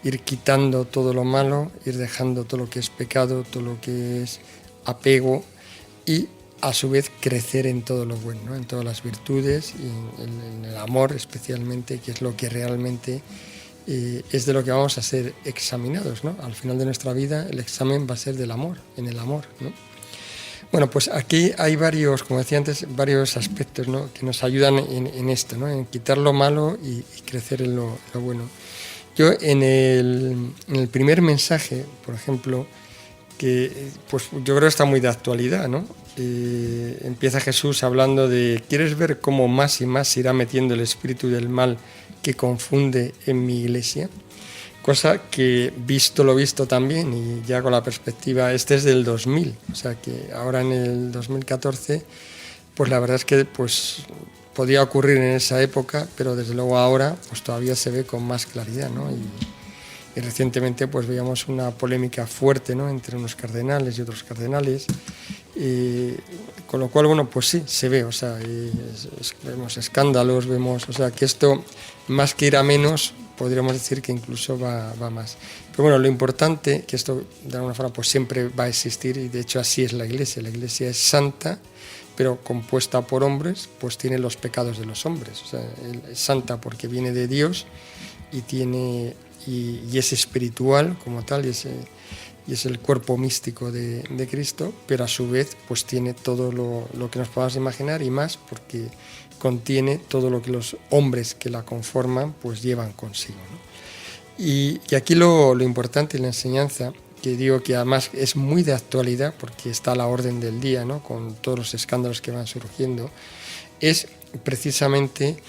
ir quitando todo lo malo, ir dejando todo lo que es pecado, todo lo que es apego y a su vez crecer en todo lo bueno, ¿no? En todas las virtudes y en el amor especialmente, que es lo que realmente es de lo que vamos a ser examinados, ¿no? Al final de nuestra vida el examen va a ser del amor, en el amor, ¿no? Bueno, pues aquí hay varios, como decía antes, varios aspectos, ¿no?, que nos ayudan en esto, ¿no?, en quitar lo malo y crecer en lo bueno. Yo en el primer mensaje, por ejemplo, que pues yo creo que está muy de actualidad, ¿no? Empieza Jesús hablando de: ¿quieres ver cómo más y más se irá metiendo el espíritu del mal que confunde en mi iglesia? Cosa que, visto lo visto también, y ya con la perspectiva, este es del 2000, o sea que ahora en el 2014, pues la verdad es que pues podía ocurrir en esa época, pero desde luego ahora pues todavía se ve con más claridad, ¿no? Y recientemente pues veíamos una polémica fuerte, ¿no?, entre unos cardenales y otros cardenales, con lo cual, bueno, pues sí, se ve, o sea, vemos escándalos, vemos, o sea, que esto, más que ir a menos, podríamos decir que incluso va más. Pero bueno, lo importante, que esto de alguna forma pues siempre va a existir, y de hecho así es la Iglesia es santa, pero compuesta por hombres, pues tiene los pecados de los hombres, o sea, es santa porque viene de Dios y es espiritual como tal, y es el cuerpo místico de Cristo, pero a su vez pues tiene todo lo que nos podamos imaginar y más, porque contiene todo lo que los hombres que la conforman pues llevan consigo, ¿no? Y aquí lo importante y la enseñanza, que digo que además es muy de actualidad porque está a la orden del día, ¿no?, con todos los escándalos que van surgiendo, es precisamente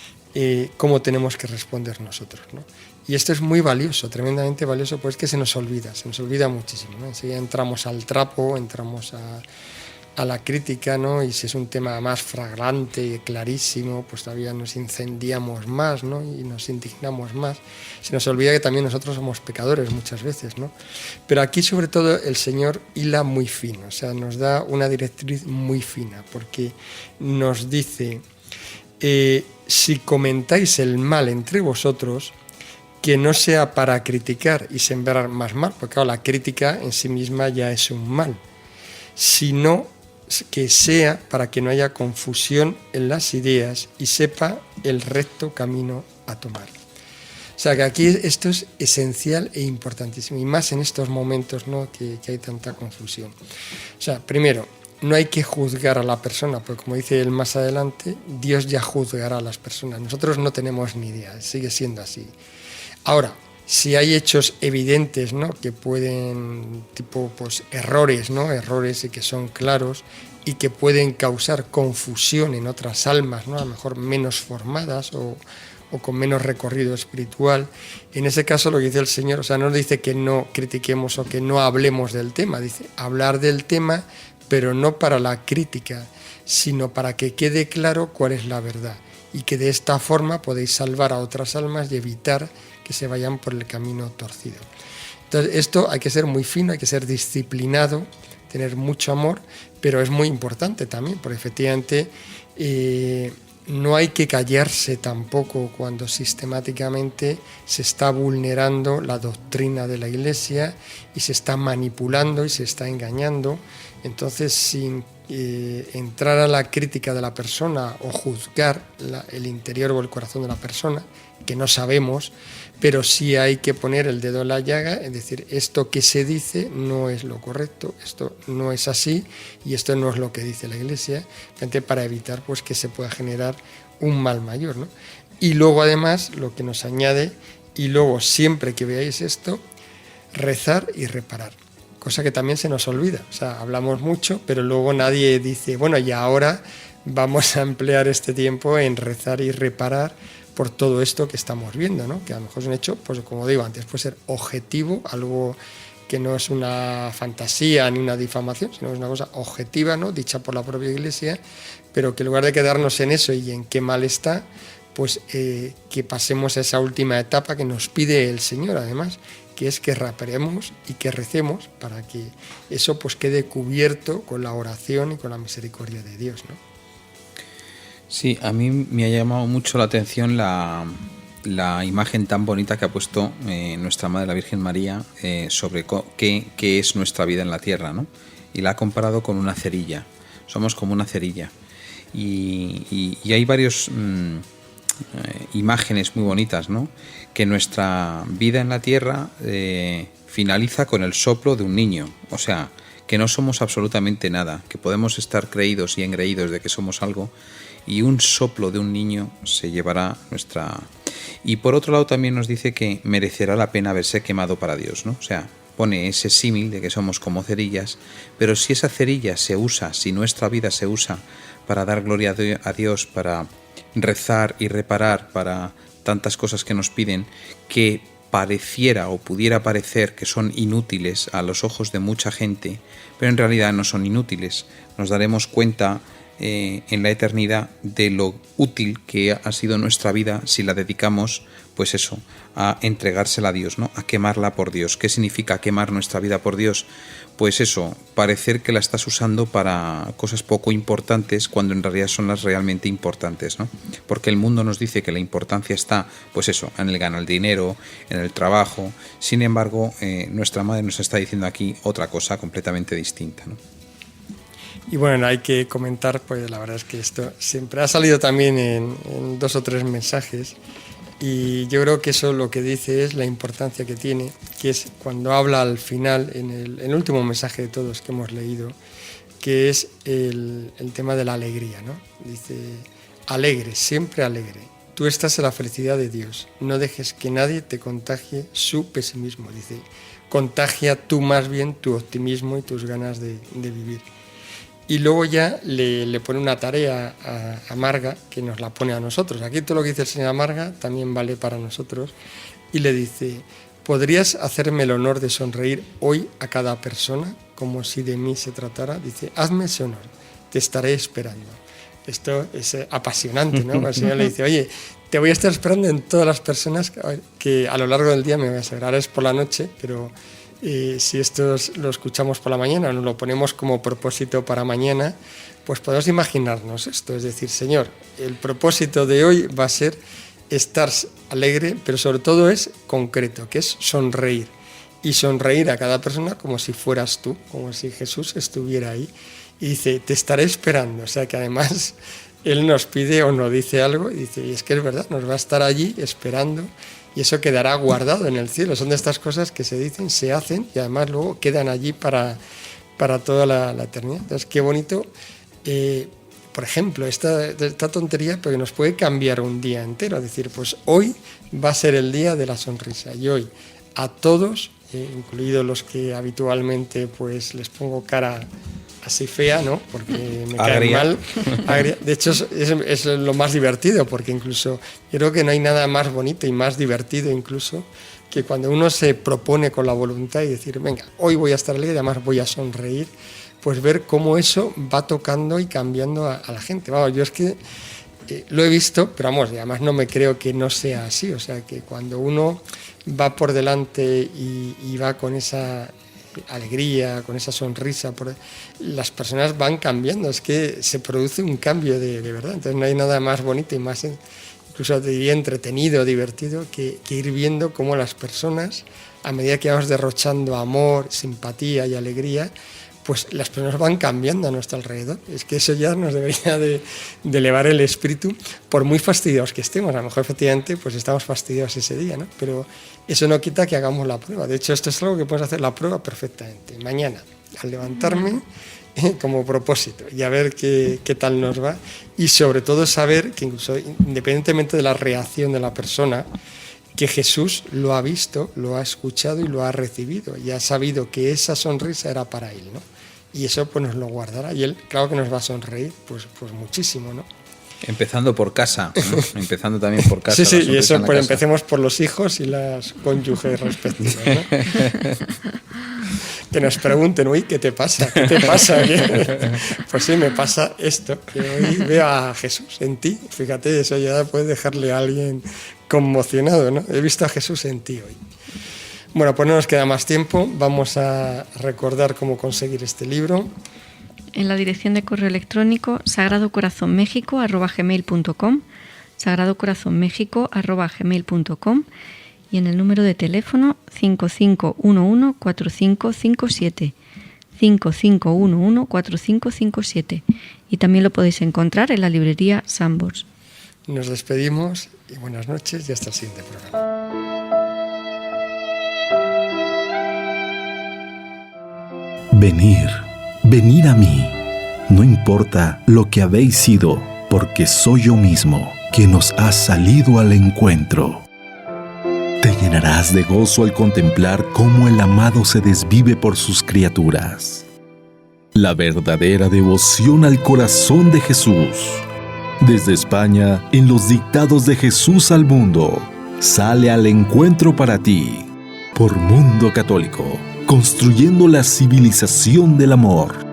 cómo tenemos que responder nosotros, ¿no? Y esto es muy valioso, tremendamente valioso, pues es que se nos olvida muchísimo, ¿no? Enseguida entramos al trapo, entramos a la crítica, ¿no? Y si es un tema más flagrante y clarísimo, pues todavía nos incendiamos más, ¿no?, y nos indignamos más. Se nos olvida que también nosotros somos pecadores muchas veces, ¿no? Pero aquí sobre todo el Señor hila muy fino, o sea, nos da una directriz muy fina, porque nos dice: si comentáis el mal entre vosotros, que no sea para criticar y sembrar más mal, porque claro, la crítica en sí misma ya es un mal, sino que sea para que no haya confusión en las ideas y sepa el recto camino a tomar. O sea que aquí esto es esencial e importantísimo, y más en estos momentos, ¿no?, que hay tanta confusión. O sea, primero, no hay que juzgar a la persona, porque como dice él más adelante, Dios ya juzgará a las personas. Nosotros no tenemos ni idea, sigue siendo así. Ahora, si hay hechos evidentes, ¿no?, que pueden, tipo, pues errores, ¿no?, errores y que son claros y que pueden causar confusión en otras almas, ¿no?, a lo mejor menos formadas o con menos recorrido espiritual. En ese caso lo que dice el Señor, o sea, no dice que no critiquemos o que no hablemos del tema, dice hablar del tema, pero no para la crítica, sino para que quede claro cuál es la verdad y que de esta forma podéis salvar a otras almas y evitar que se vayan por el camino torcido. Entonces, esto hay que ser muy fino, hay que ser disciplinado, tener mucho amor, pero es muy importante también, porque efectivamente no hay que callarse tampoco cuando sistemáticamente se está vulnerando la doctrina de la Iglesia y se está manipulando y se está engañando. Entonces, sin entrar a la crítica de la persona o juzgar el interior o el corazón de la persona, que no sabemos, pero sí hay que poner el dedo en la llaga, es decir, esto que se dice no es lo correcto, esto no es así y esto no es lo que dice la Iglesia, para evitar pues que se pueda generar un mal mayor, ¿no? Y luego además lo que nos añade, y luego siempre que veáis esto, rezar y reparar, cosa que también se nos olvida. O sea, hablamos mucho, pero luego nadie dice, bueno, y ahora vamos a emplear este tiempo en rezar y reparar por todo esto que estamos viendo, ¿no? Que a lo mejor es un hecho, pues como digo antes, puede ser objetivo, algo que no es una fantasía ni una difamación, sino es una cosa objetiva, ¿no?, dicha por la propia Iglesia, pero que en lugar de quedarnos en eso y en qué mal está, pues que pasemos a esa última etapa que nos pide el Señor, además, que es que reparemos y que recemos para que eso pues quede cubierto con la oración y con la misericordia de Dios, ¿no? Sí, a mí me ha llamado mucho la atención la imagen tan bonita que ha puesto nuestra Madre, la Virgen María, sobre qué es nuestra vida en la tierra, ¿no? Y la ha comparado con una cerilla. Somos como una cerilla. Y hay varias imágenes muy bonitas, ¿no? Que nuestra vida en la tierra finaliza con el soplo de un niño. O sea, que no somos absolutamente nada, que podemos estar creídos y engreídos de que somos algo, y un soplo de un niño se llevará nuestra... Y por otro lado también nos dice que merecerá la pena haberse quemado para Dios, ¿no? O sea, pone ese símil de que somos como cerillas, pero si esa cerilla se usa, si nuestra vida se usa para dar gloria a Dios, para rezar y reparar, para tantas cosas que nos piden, que pareciera o pudiera parecer que son inútiles a los ojos de mucha gente, pero en realidad no son inútiles. Nos daremos cuenta en la eternidad de lo útil que ha sido nuestra vida si la dedicamos, pues eso, a entregársela a Dios, ¿no? A quemarla por Dios. ¿Qué significa quemar nuestra vida por Dios? Pues eso, parecer que la estás usando para cosas poco importantes cuando en realidad son las realmente importantes, ¿no? Porque el mundo nos dice que la importancia está, pues eso, en el ganar dinero, en el trabajo. Sin embargo, nuestra Madre nos está diciendo aquí otra cosa completamente distinta, ¿no? Y bueno, hay que comentar, pues la verdad es que esto siempre ha salido también en 2 o 3 mensajes, y yo creo que eso lo que dice es la importancia que tiene, que es cuando habla al final, en el último mensaje de todos que hemos leído, que es el tema de la alegría, ¿no? Dice, alegre, siempre alegre. Tú estás en la felicidad de Dios, no dejes que nadie te contagie su pesimismo. Dice, contagia tú más bien tu optimismo y tus ganas de vivir. Y luego ya le pone una tarea a Marga, que nos la pone a nosotros. Aquí todo lo que dice el señor a Marga también vale para nosotros. Y le dice, ¿podrías hacerme el honor de sonreír hoy a cada persona como si de mí se tratara? Dice, hazme ese honor, te estaré esperando. Esto es apasionante, ¿no? El señor le dice, oye, te voy a estar esperando en todas las personas que a lo largo del día me voy a saber. Ahora es por la noche, pero... si esto lo escuchamos por la mañana, nos lo ponemos como propósito para mañana, pues podemos imaginarnos esto, es decir, Señor, el propósito de hoy va a ser estar alegre, pero sobre todo es concreto, que es sonreír, y sonreír a cada persona como si fueras tú, como si Jesús estuviera ahí, y dice, te estaré esperando, o sea que además Él nos pide o nos dice algo, y dice, y es que es verdad, nos va a estar allí esperando, y eso quedará guardado en el cielo. Son de estas cosas que se dicen, se hacen y además luego quedan allí para para toda la eternidad. Entonces, qué bonito, por ejemplo, esta tontería, pero que nos puede cambiar un día entero. Es decir, pues hoy va a ser el día de la sonrisa, y hoy a todos, incluidos los que habitualmente pues les pongo cara así fea, ¿no? Porque me caen mal. Agria. De hecho, es lo más divertido, porque incluso yo creo que no hay nada más bonito y más divertido incluso que cuando uno se propone con la voluntad y decir, venga, hoy voy a estar alegre y además voy a sonreír, pues ver cómo eso va tocando y cambiando a la gente. Vamos, yo es que lo he visto, pero vamos, además no me creo que no sea así. O sea, que cuando uno va por delante y va con esa alegría, con esa sonrisa, las personas van cambiando. Es que se produce un cambio de verdad. Entonces no hay nada más bonito y más, incluso te diría, entretenido, divertido, que ir viendo cómo las personas, a medida que vamos derrochando amor, simpatía y alegría, pues las personas van cambiando a nuestro alrededor. Es que eso ya nos debería de elevar el espíritu, por muy fastidiados que estemos. A lo mejor efectivamente pues estamos fastidiados ese día, ¿no? Pero eso no quita que hagamos la prueba. De hecho, esto es algo que puedes hacer la prueba perfectamente. Mañana, al levantarme, como propósito, y a ver qué tal nos va. Y sobre todo saber que incluso independientemente de la reacción de la persona, que Jesús lo ha visto, lo ha escuchado y lo ha recibido, y ha sabido que esa sonrisa era para él, ¿no? Y eso pues nos lo guardará, y él claro que nos va a sonreír pues muchísimo, ¿no? Empezando por casa, ¿no? Empezando también por casa. Sí, y eso pues empecemos por los hijos y las cónyuges respectivas, ¿no? Que nos pregunten, uy, ¿qué te pasa? ¿Qué te pasa? Pues sí, me pasa esto, que hoy veo a Jesús en ti. Fíjate, eso ya puede dejarle a alguien conmocionado, ¿no? He visto a Jesús en ti hoy. Bueno, pues no nos queda más tiempo. Vamos a recordar cómo conseguir este libro. En la dirección de correo electrónico sagradocorazonmexico@gmail.com, sagradocorazonmexico@gmail.com, y en el número de teléfono 5511-4557, 5511-4557, y también lo podéis encontrar en la librería Sambors. Nos despedimos y buenas noches y hasta el siguiente programa. Venid a mí, no importa lo que habéis sido, porque soy yo mismo, que nos ha salido al encuentro. Te llenarás de gozo al contemplar cómo el amado se desvive por sus criaturas. La verdadera devoción al corazón de Jesús. Desde España, en los dictados de Jesús al mundo, sale al encuentro para ti, por Mundo Católico, construyendo la civilización del amor.